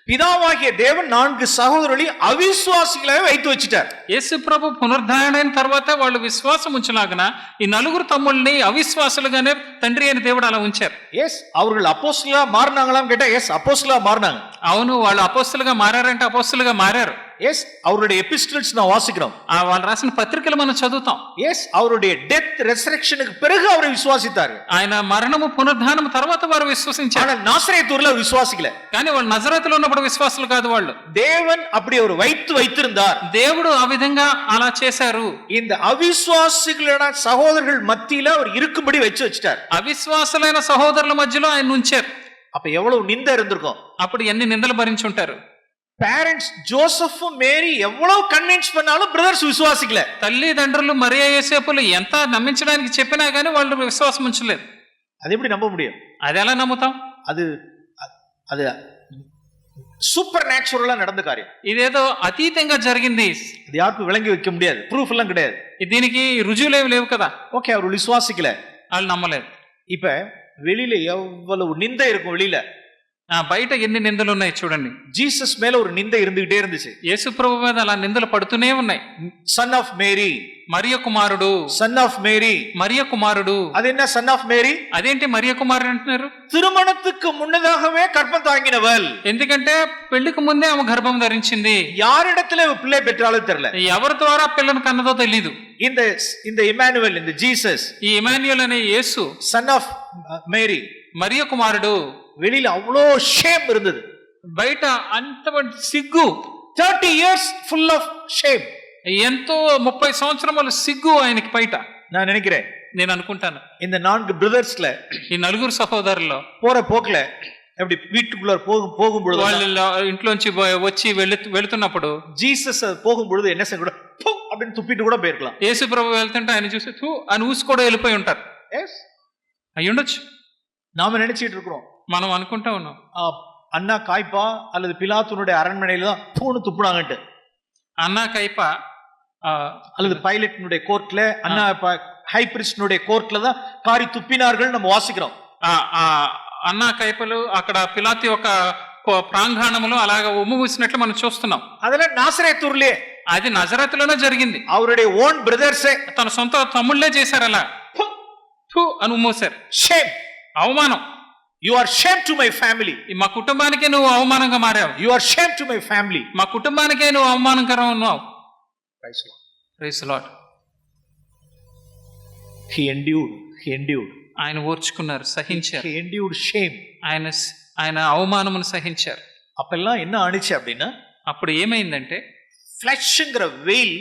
C: பிதாவாகிய தேவன் 4 சகோதரர்களை அவிசுவாசிகளாக வைத்து வச்சிட்டார்.
B: యేసు ప్రభు పునరుద్ధారణ తర్వాత వాళ్ళు విశ్వాసం ఉంచలాగన ఈ 4 తమ్ముళ్ళని అవిశ్వాసులుగానే తండ్రి అయిన దేవుడు అలా ఉంచారు.
C: ఎస్, அவர்கள் அப்போஸ்தலரா மாறினாங்களாம் கேட்டா எஸ், அப்போஸ்தலரா மாறினாங்க.
B: అవును, వాళ్ళు అపోస్తలుగా మారారంటే అపోస్తలుగా మారారు.
C: எஸ், அவருடைய எபிஸ்டல்ஸ் நான் வாசிக்கிறோம்.
B: వాళ్ళు రాసిన పత్రికలు మనం చదువుతాం.
C: எஸ், அவருடைய டெத் ரெசரக்ஷனுக்கு பிறகு அவரை விசுவாசித்தார்கள்.
B: ఆయన మరణము పునరుద్ధానం తర్వాత వారు విశ్వసించారు.
C: ஆனால் நாசரேத்தூர்ல విశ్వాసిக்கல.
B: కానీ వాళ్ళు నజరేతులో ఉన్నప్పుడు విశ్వాసులు కాదు వాళ్ళు.
C: தேவன் அப்படி ஒரு வைத்திருந்தார்.
B: దేవుడు ఆ విధంగా అలా చేశారు.
C: இந்த అవిశ్వాసిகளோட సహోదరుల మధ్యలో அவர் இருக்கும்படி வச்சிட்டார்.
B: అవిశ్వాసులైన సహోదరుల మధ్యలో ఆయన ఉంచారు.
C: அப்ப எவ்வளவு நிந்த இருந்திருக்கும்.
B: అప్పుడు ఎన్ని నిందలు భరించి ఉంటారు.
C: పేరెంట్స్ జోసెఫ్ మేరీ ఎவ்வளவு కన్విన్స్ பண்ணாலும் బ్రదర్స్ విశ్వాసికల.
B: తల్లిదండ్రులు మరియా యోసేపులు ఎంత నమ్మించడానికి చెప్పినా గానీ వాళ్ళు విశ్వాసం ఉంచలేదు.
C: అది எப்படி நம்ப முடியும்?
B: అది ఎలా నమ్ముతాం?
C: அது அது சூப்பர் நேச்சுரலா நடந்த காரியம்.
B: ఇదేదో అతీతంగా జరిగింది.
C: அது யாருக்கும் விளங்கி வைக்க முடியாது. ప్రూఫ్ எல்லாம் கிடையாது.
B: దీనికి రుజువులేవి లేవు కదా.
C: ఓకే, அவர் విశ్వాసికల,
B: వాళ్ళు నమ్మలేదు.
C: இப்ப வெளியில எவ்வளவு நிந்தை இருக்கும். வெளியில
B: బయట ఎన్ని నిందలు ఉన్నాయి చూడండి.
C: జీసస్ மேல ஒரு நிந்தை இருந்துகிட்டே இருந்துச்சு.
B: యేసు ప్రభు మీద అలా నిందలు పడుతూనే ఉన్నాయి.
C: సన్ ఆఫ్ మేరీ,
B: మరియ కుమారుడు,
C: సన్ ఆఫ్ మేరీ,
B: మరియ కుమారుడు.
C: అదేనా సన్ ఆఫ్ మేరీ?
B: అదేంటి మరియ కుమారుడు అంటున్నారు?
C: திருமணத்துக்கு முன்னதாகவே கர்ப்பம் தாங்கினவள்.
B: ఎందుకంటే పెళ్లికి ముందే ఆమె గర్భం ధరించింది.
C: யாரிடத்துல பிள்ளை பெற்றாலோ தெரியல.
B: ఎవరి ద్వారా పిల్లను కన్నదో తెలీదు.
C: இந்த ఇమానుయేల్, இந்த జీసస్,
B: ఈ ఇమాన్యుయల్ అనే యేసు
C: సన్ ఆఫ్ మేరీ,
B: మరియ కుమారుడు.
C: வெளியில அவ்வளோ ஷேம் இருந்தது.
B: బయట అంత సిగ్గు.
C: 30 years full of shame.
B: ఎంతో 30 సంవత్సరముల సిగ్గు ఆయనకి బయట.
C: நான் நினைக்கிறேன்,
B: నేను అనుకుంటాను
C: இந்த 4 பிரதர்ஸ்ல,
B: ఈ 4 సహోదరుల్లో
C: போற போக்குல அப்படி வீட்டுக்குள்ள போகும்பொழுது,
B: వాళ్ళ ఇంట్లోంచి వచ్చి వెళుతున్నప్పుడు
C: జీసస్ போகும்பொழுது என்ன செய்ய கூட அப்படின்னு துப்பிட்டு கூட போயிருக்கலாம்.
B: యేసు ప్రభు వెళ్తుంటే ఆయన చూసి తూ అని ఊసి కూడా వెళ్ళిపోయి ఉంటారు.
C: ఎస్,
B: అయి ఉండొచ్చు.
C: நாம நினைச்சிட்டு இருக்கிறோம்,
B: మనం అనుకుంటా ఉన్నాం
C: அண்ணா காய்பா அல்லது பிலாத்துனுடைய அரண்மனையில தான் பூணு துப்புனாங்கட்டு.
B: అన్నా కైప
C: அல்லது பைலட்டினுடைய கோர்ட்ல, அண்ணா ஹை பிரிஸ்டினுடைய கோர்ட்ல தான் காரி துப்பினார்கள் நம்ம வாசிக்கிறோம்.
B: అన్నా కైపలు అక్కడ పిలాతు యొక్క ప్రాంగణంలో అలాగా ఉమ్ము మూసినట్లు మనం చూస్తున్నాం.
C: அதெல்லாம் நாசரேத்தூர்லயே,
B: అది నజరేతులోనే జరిగింది.
C: அவருடைய ఓన్ బ్రదర్సే,
B: తన సొంత తమ్ముళ్లే చేశారు అలా. అని ఉమ్మోసారు.
C: షేమ్,
B: అవమానం.
C: You are shame to my family.
B: మా కుటుంబానికే నువ్వు అవమానంగా మారావు.
C: You are shame to my family.
B: మా కుటుంబానికే నువ్వు అవమానకరం ఉన్నావు.
C: Praise Lord. He endured.
B: ఆయన ఓర్చుకున్నారు, సహించారు.
C: హి ఎండ్యూర్డ్ షేమ్.
B: ఆయన అవమానమును సహించారు.
C: அப்பெல்லாம் என்ன ஆனிச்சு அப்படின்னா,
B: అప్పుడు ఏమైందంటే
C: ఫ్లెష్ங்கிற వెయిల్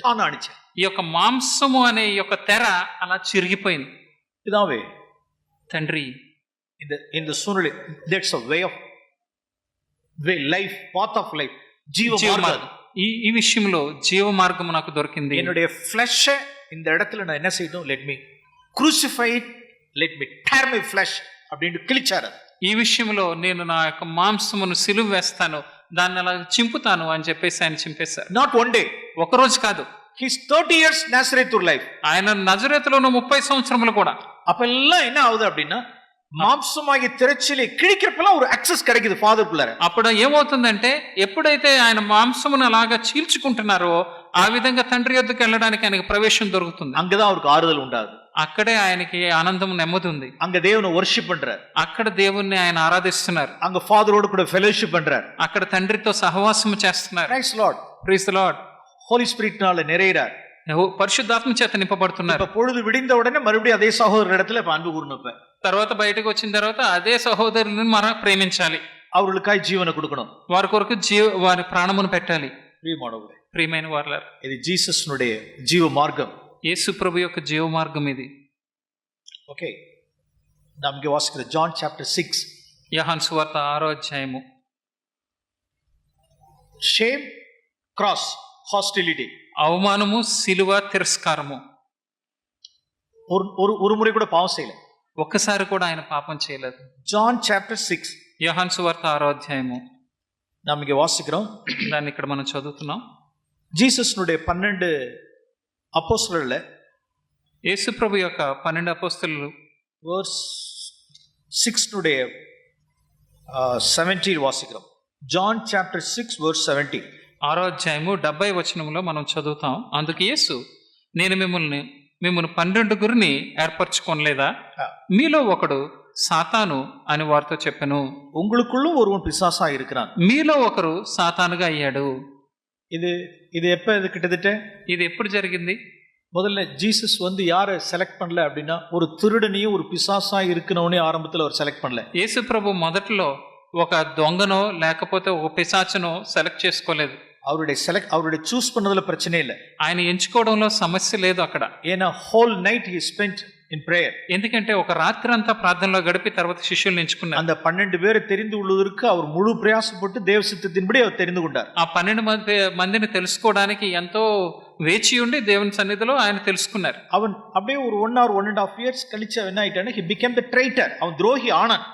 C: తాను ఆనిச்சு.
B: ఈ యొక్క మాంసము అనే ఈ యొక్క తెర అలా చిరిగిపోయింది.
C: பிதாவே,
B: తండ్రి,
C: இந்த சூழ்நிலை, that's a way of life, path of life, జీవ మార్గం.
B: ఈ విషయంలో జీవ మార్గం నాకు దొరికింది.
C: என்னுடைய flesh இந்த இடத்துல நான் என்ன செய்யணும், let me crucify it, let me tear my flesh அப்படினு கிழிச்சாரு.
B: ఈ విషయంలో నేను నా యొక్క మాంసమును సిలువ వేస్తాను, దాన్ని అలా చింపుతాను అని చెప్పేసి ఆయన చింపేశారు.
C: నాట్ వన్ డే,
B: ఒక రోజు కాదు.
C: హిస్ 30 years నాజరేతూర్ లైఫ్.
B: ఆయన నజరేతులోని 30 సంవత్సరములు కూడా.
C: அப்பெல்லாம் என்ன ஆகுது அப்படின்னா, మాంసమాగి తిరచిలి కిడికిరపలా ஒரு యాక్సెస్ கிடைக்குது ఫాదర్ కుల్లార.
B: అప్పుడు ఏమవుతుందంటే, ఎప్పుడైతే ఆయన మాంసమును అలాగా చీల్చుకుంటున్నారో ఆ విధంగా తండ్రి యొద్దకు వెళ్ళడానికి ఆయనకు ప్రవేశం దొరుకుతుంది.
C: அங்கதான் அவருக்கு ஆறுதல் உண்டாகுது.
B: అక్కడే ఆయనకి ఆనందం, నెమ్మది ఉంది.
C: அங்க தேவனை worship பண்றார்.
B: అక్కడ దేవుణ్ణి ఆయన ఆరాధిస్తున్నారు.
C: அங்க ஃபாதரோட கூட fellowship பண்றார்.
B: అక్కడ తండ్రితో సహవాసం చేస్తున్నారు.
C: Praise Lord.
B: Praise the Lord.
C: Holy స్పిరిట్னால நிறையறார்.
B: పరిశుద్ధాత్మ చేత నింపబడుతున్నారు.
C: இப்ப பொழுது விடிந்த உடனே மறுபடியும் அதே சகோதரர் இடத்துல அன்பு கூறணும்.
B: తర్వాత బయటకు వచ్చిన తర్వాత అదే సహోదరుని మనం ప్రేమించాలి.
C: அவர்களுக்காய் ஜீவனை கொடுக்கணும்.
B: వారి కొరకు వారి ప్రాణమును పెట్టాలి. ప్రియమైన వారలారా,
C: ఇది జీసస్ నుడే జీవ మార్గం.
B: యేసు ప్రభు యొక్క జీవ మార్గం ఇది.
C: ఓకే, నಮಗೆ వాసిక జాన్ చాప్టర్ 6,
B: యోహాను సువార్త 6వ అధ్యాయము.
C: Shame, cross, hostility.
B: అవమానము, సిలువ, తిరస్కారము.
C: ஒரு முறை கூட பாவம் செய்யல.
B: ఒక్కసారి కూడా ఆయన పాపం చేయలేదు.
C: జాన్ చాప్టర్ 6,
B: యోహాను సువార్త 6వ అధ్యాయము.
C: నಮಗೆ వాసిக்கிறோம்.
B: దాన్ని ఇక్కడ మనం చదువుతున్నాం.
C: జీసస్ నుడే 12 అపోస్తలుల
B: యేసు ప్రభు యొక్క 12 అపోస్తలులు
C: వర్స్ 6 నుండి 17 వాసిக்கிறோம். John chapter 6 verse 70.
B: 6వ అధ్యాయము 70వ వచనంలో మనం చదువుతాం. అందుకు యేసు, నేను మిమ్మల్ని 12 ఏర్పరచుకోనలేదా? మీలో ఒకడు సాతాను అని వారితో చెప్పెను.
C: உங்களுக்குள்ள ஒருவன் பிசாசா இருக்கிறான்.
B: మీలో ఒకరు సాతానుగా అయ్యాడు.
C: இது எப்ப கிட்டத்தட்ட
B: ఇది ఎప్పుడు జరిగింది?
C: முதல்ல ஜீசஸ் யாரை செலக்ட் பண்ணல அப்படின்னா ஒரு திருடனையும் ஒரு பிசாசா இருக்கணும்னே ஆரம்பத்தில் அவர் செலக்ட் பண்ணல.
B: యేసు ప్రభు మొదట్లో ఒక దొంగనో లేకపోతే ఒక పిశాచనో సెలెక్ట్ చేసుకోలేదు.
C: அவருடைய చూస్ பண்ணதுல பிரச்சனை இல்லை.
B: ఆయన ఎంచుకోవడంలో సమస్య లేదు అక్కడ.
C: ஏன்னா whole night he spent in prayer.
B: ఎందుకంటే ఒక రాత్రి అంతా ప్రార్థనలో గడిపి తర్వాత శిష్యుల్ని ఎంచుకున్నారు.
C: அந்த 12 பேரை தெரிந்து கொள்வதற்கு அவர் முழு பிரயாசப்பட்டு தேவ சித்தத்தின்படி அவர் தெரிந்து கொண்டார்.
B: ఆ 12 మందిని తెలుసుకోవడానికి ఎంతో వేచి ఉండి దేవుని సన్నిధిలో ఆయన తెలుసుకున్నారు.
C: அவன் அப்படியே ஒரு 1 or 1.5 years கழிச்சு என்ன ஆயிட்டானே, he became the traitor. அவன் துரோகி ஆனான்.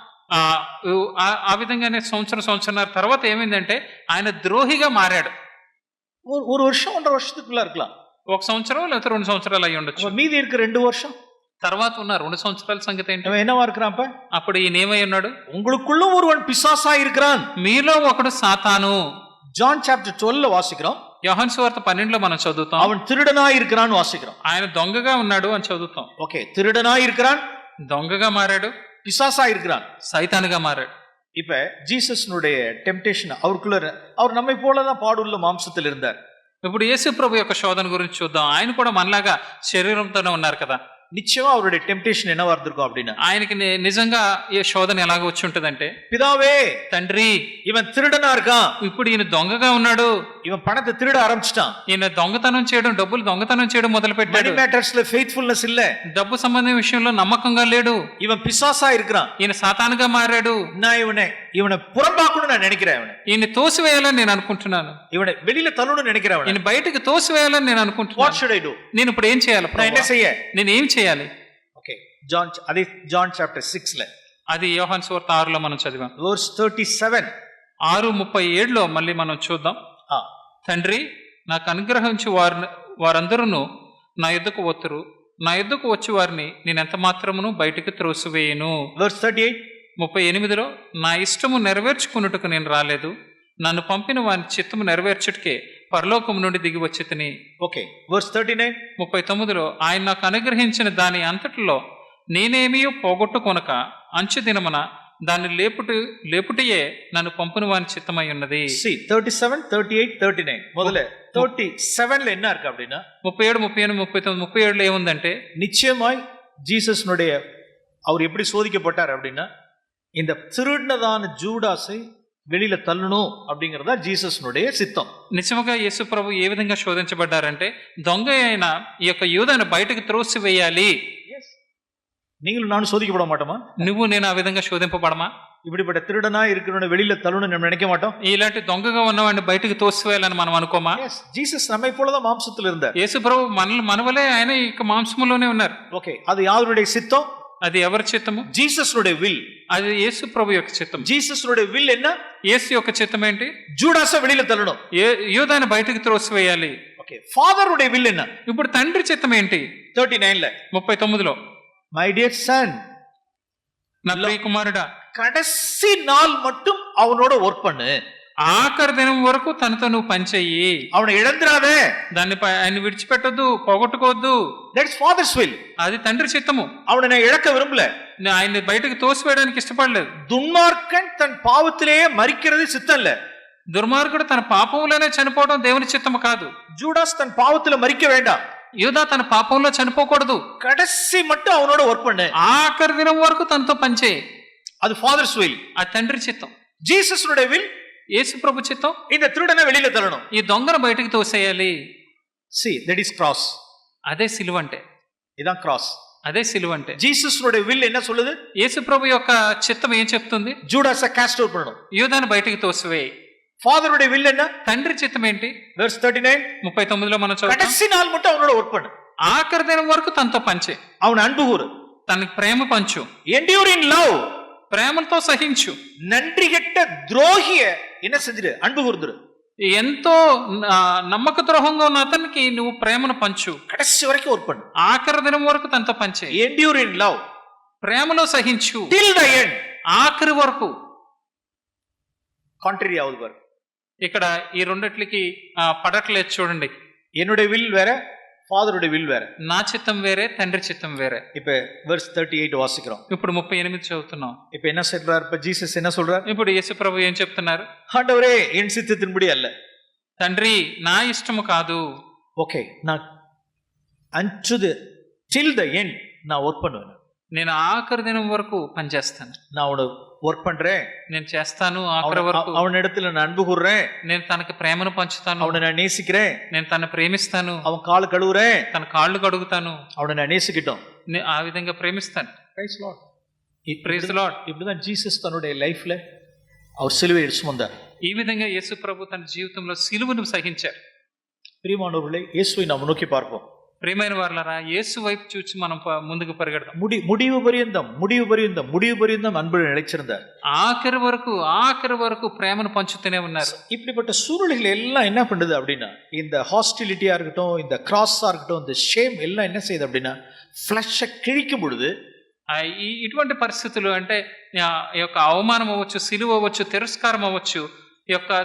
B: ఆ విధంగానే సంవత్సరం తర్వాత ఏమైందంటే ఆయన ద్రోహిగా మారాడు.
C: ஒரு வருஷம் 1.5 வருஷத்துக்குள்ள இருக்கலாம்.
B: ఒక సంవత్సరం లేదా 2 సంవత్సరాలు అయ్యి ఉండొచ్చు.
C: மீதி இருக்க 2 வருஷம்
B: తర్వాత ఉన్న 2 సంవత్సరాల సంగతి ఏంటి?
C: என்னவா இருக்கிறான்?
B: అప్పుడు ఈయన ఏమై ఉన్నాడు?
C: உங்களுக்குள்ள ஒருவன் பிசாசா இருக்கிறான்.
B: మీలో ఒకడు సాతాను.
C: జాన్ చాప్టర్ 12 వాసిக்கிறோம்.
B: యోహాను సువార్త 12లో మనం చదువుతాం.
C: அவன் திருடனா இருக்கிறான் వాసిக்கிறோம்.
B: ఆయన దొంగగా ఉన్నాడు అని చదువుతాం.
C: ఓకే, திருடனா இருக்கிறான்,
B: దొంగగా మారాడు,
C: பிசாசா இருக்கிறான்,
B: సైతానుగా మారాడు.
C: இப்ப ஜீசஸ்னுடைய டெம்ப்டேஷன் அவருக்குள்ள, அவர் நம்மை போலதான் பாடுள்ள மாம்சத்தில் இருந்தார்.
B: ఇప్పుడు యేసు ప్రభు యొక్క శోధన గురించి చూద్దాం. ఆయన కూడా మనలాగా శరీరంతోనే ఉన్నారు కదా.
C: நிச்சயமா அவருடைய டெம்ப்டேஷன் என்னவா இருந்திருக்கும் அப்படின்னா,
B: ఆయనకి నిజంగా ఈ శోధన ఎలాగ వచ్చి ఉంటదంటే,
C: பிதாவே,
B: తండ్రి,
C: இவன் திருடனா இருக்கான்,
B: ఇప్పుడు ఈయన దొంగగా ఉన్నాడు,
C: இவன் பணத்தை திருட ஆரம்பிச்சிட்டான்,
B: ఈయన దొంగతనం చేయడం, డబ్బులు దొంగతనం చేయడం మొదలు పెట్టాడు,
C: మనీ మ్యాటర్స్ లో ఫెయిత్ఫుల్నెస్ இல்ல,
B: డబ్బు సంబంధం విషయంలో నమ్మకంగా లేడు,
C: இவன் பிசாசா இருக்கிறான்,
B: ఈయన సాతానుగా మారాడు,
C: நான் இவனை புறம்பாக்கணும்னு நான் நினைக்கிறேன்,
B: ఈయన తోసివేయాలని నేను అనుకుంటున్నాను,
C: இவனை வெளியில தள்ளணும்னு நினைக்கிறேன்,
B: ఈయన బయటకు తోసివేయాలని నేను అనుకుంటున్నాను.
C: What should I do?
B: నేను ఇప్పుడు ఏం చేయాలి?
C: నేను என்ன செய்ய?
B: నేను ఏం చేయాలి?
C: ఓకే, జాన్ చాప్టర్ 6 లో,
B: అది యోహాను సువార్త 6లో మనం చదివాం.
C: వర్స్ 37,
B: 6:37లో మళ్ళీ మనం చూద్దాం. తండ్రి, నాకు అనుగ్రహించి వారందరూ నా యొద్దకు వత్తురు, నా యొద్దకు వచ్చి వారిని నేను ఎంత మాత్రమును బయటికి త్రోసివేయను.
C: వర్స్
B: 38లో, నా ఇష్టము నెరవేర్చుకున్నట్టుకు నేను రాలేదు, నన్ను పంపిన వాని చిత్తము నెరవేర్చుటకే పరలోకము నుండి దిగి వచ్చి తిని.
C: ఓకే, వర్స్
B: 39లో, ఆయన నాకు అనుగ్రహించిన దాని అంతటిలో నేనేమీ పోగొట్టుకొనక అంచు దినమున దాన్ని లేపుటయే నన్ను పంపిన వాని చిత్తమై ఉన్నది.
C: 37, 38, 39 முதல்ல 37 లో என்ன இருக்கு அப்படினா,
B: 37, 38, 39, 37లో ఏముందంటే,
C: நிச்சயமாய் ஜீசஸ்னுடைய அவர் எப்படி சோதிக்கப்பட்டார் அப்படின்னா, இந்த திருடனதான ஜூடாஸை வெளியில தள்ளணும் அப்படிங்கறதா జీసస్னுடைய సిద్ధం.
B: నిజంగా యేసు ప్రభు ఏ విధంగా శోధించబడ్డారంటే, దొంగ అయిన ఈ యొక్క యూదాను బయటకు త్రోసివేయాలి.
C: நீங்களும் நானும் சோதிக்கப்பட மாட்டோமா?
B: నువ్వు నేను ఆ విధంగా శోధింపబడమా?
C: இப்படிப்பட்ட திருடனா இருக்கிறவனை வெளியில தள்ளணும்னு நம்ம நினைக்க மாட்டோம்.
B: ఇలాంటి దొంగగా ఉన్నవాడిని బయటకు తోసివేయాలని మనం అనుకోమా?
C: జీసస్ நம்மை போலதான் மாம்சத்தில் இருந்தார்.
B: యేసు ప్రభు మనవలే ఆయన ఈ మాంసములోనే ఉన్నారు.
C: ఓకే, అది யாருடைய சித்தம்?
B: అది ఎవరి చిత్తము?
C: జీసస్னுடைய வில்.
B: అది యేసు ప్రభు యొక్క చిత్తం.
C: జీసస్னுடைய வில் என்ன?
B: యేసు యొక్క చిత్తం ఏంటి?
C: జూడాస வெளியில தள்ளணும்,
B: యూదాను బయటకు త్రోసివేయాలి.
C: ఓకే, ఫాదరుடைய வில் என்ன?
B: ఇప్పుడు తండ్రి చిత్తం ఏంటి? 39లో,
C: మై డియర్ సన్,
B: నా ప్రియ కుమారుడా,
C: కడసి నాள் மட்டும் அவனோட వర్క్ பண்ணு,
B: ఆఖరి దినం వరకు తనతో నువ్వు పనిచేయి,
C: அவனை இழந்துராதே,
B: దాన్ని ఆయన విడిచిపెట్టొద్దు, పోగొట్టుకోవద్దు.
C: That's father's will.
B: అది తండ్రి చిత్తము.
C: அவனை நான் இழக்க விரும்பல,
B: ఆయన బయటకు తోసివేయడానికి ఇష్టపడలేదు.
C: దుర్మార్గన్ తన పాపத்திலேயே మరిக்கிறது சித்தம் இல்ல.
B: దుర్మార్గుడు తన పాపంలోనే చనిపోవడం దేవుని చిత్తము కాదు.
C: జూడాస్ తన పాపத்துல మరిக்க வேண்டாம்,
B: యూదా తన పాపంలో చనిపోకూడదు.
C: కడసి மட்டும் அவனோட వర్క్ பண்ணு,
B: ఆఖరి దినం వరకు తనతో పనిచేయి.
C: అది ఫాదర్స్ విల్,
B: ఆ తండ్రి చిత్తం.
C: జీసస్னுடைய வில்,
B: యేసు ప్రభు చిత్తం
C: இந்த திருடனை வெளியில தள்ளணும்.
B: ఈ దొంగను బయటికి తోసేయాలి.
C: See, that is cross.
B: అదే సిలువ అంటే,
C: இதான் cross.
B: అదే సిలువ అంటే.
C: ஜீசஸ்னுடைய will என்ன சொல்லுது?
B: యేసు ప్రభు యొక్క చిత్తం ఏం చెప్తుంది?
C: ஜூடாஸை cast out பண்ணணும்.
B: యూదాను బయటికి తోసివేయి.
C: ஃபாதருடைய will என்ன?
B: తండ్రి చిత్తం ఏంటి?
C: verse 39
B: 39లో మనం చదువుతాం,
C: கடைசி நாள் மட்டும் அவனோட ஒர்க் பண்ணு.
B: ఆఖరి దినం వరకు తనతో పంచే,
C: அவன் அன்பு கூறு,
B: తనకి ప్రేమ పంచు,
C: endure in love,
B: ప్రేమతో సహించు,
C: நன்றி கெட்ட துரோகிய என்ன செஞ்சிரு? அன்பு கூர்ந்துரு.
B: ఎంతో నమ్మక ద్రోహంగా ఉన్న అతనికి నువ్వు ప్రేమను పంచు,
C: கடைசி வரைக்கும் ஒர்க் பண்ணு.
B: ఆఖరి దినం వరకు తనతో పంచే,
C: endure in love,
B: ప్రేమలో సహించు
C: till the end.
B: ఆఖరి వరకు.
C: contrary ஆகுது பாரு.
B: ఇక్కడ ఈ రెండిట్లకి పడట్లేదు చూడండి.
C: என்னுடைய வில் வேற, ஃபாதருடைய வில் வேற.
B: నా చిత్తం వేరే, తండ్రి చిత్తం వేరే.
C: இப்ப verse 38 வாசிக்கிறோம்.
B: ఇప్పుడు 38 చదువుతున్నాం.
C: இப்ப என்ன சொல்றார்? இப்ப ஜீசஸ் என்ன சொல்றார்?
B: ఇప్పుడు యేసు ప్రభు ఏం చెప్తున్నారు?
C: ஆண்டவரே என் சித்தத்தின்படி அல்ல.
B: తండ్రి నా ఇష్టము కాదు.
C: ஓகே, நான் unto the till the end நான் ஒர்க் பண்ணுவேன்.
B: నేను ఆఖరి దినం వరకు పనిచేస్తాను.
C: நான் அவனை ஒர்க் பண்றேன்,
B: నేను చేస్తాను ఆఖరి వరకు.
C: அவன் இடத்துல நான் அன்பு கூர்றேன்,
B: నేను తనకి ప్రేమను పంచుతాను,
C: அவனை நான் நேசிக்கிறேன்,
B: నేను తన ప్రేమిస్తాను,
C: அவன் கால் கழுவுறேன்,
B: తన కాళ్ళు కడుగుతాను,
C: அவனை நான் நேசிக்கிட்டோம்.
B: ఆ విధంగా ప్రేమిస్తాను.
C: Praise Lord.
B: Praise the lord.
C: இப்படிதான் ஜீசஸ் தன்னுடைய லைஃப்ல அவர் சிலுவை சுமந்தார்.
B: ఈ విధంగా యేసు ప్రభు తన జీవితంలో సిలువను సహించారు.
C: பிரியமானவர்களே, இயேசுவை நாம் நோக்கி பார்ப்போம்.
B: ప్రియమైన వారలారా, యేసు వైపు చూసి మనం ముందుకు పరిగెడదాం.
C: முடிவு பரியந்தம் அன்பு நிலைச்சிருந்தார்.
B: ఆఖరి వరకు ప్రేమను పంచుతూనే ఉన్నారు.
C: இப்படிப்பட்ட சூழ்நிலைகள் எல்லாம் என்ன பண்ணுது அப்படின்னா, இந்த ஹாஸ்டிலிட்டியா இருக்கட்டும், இந்த கிராஸா இருக்கட்டும், இந்த ஷேம் எல்லாம் என்ன செய்யுது அப்படின்னா, ஃபிளஷை கிழிக்கும் பொழுது
B: ఇటువంటి పరిస్థితులు అంటే ఈ యొక్క అవమానం అవ్వచ్చు, సిలువ అవ్వచ్చు, తిరస్కారం అవ్వచ్చు, ఈ యొక్క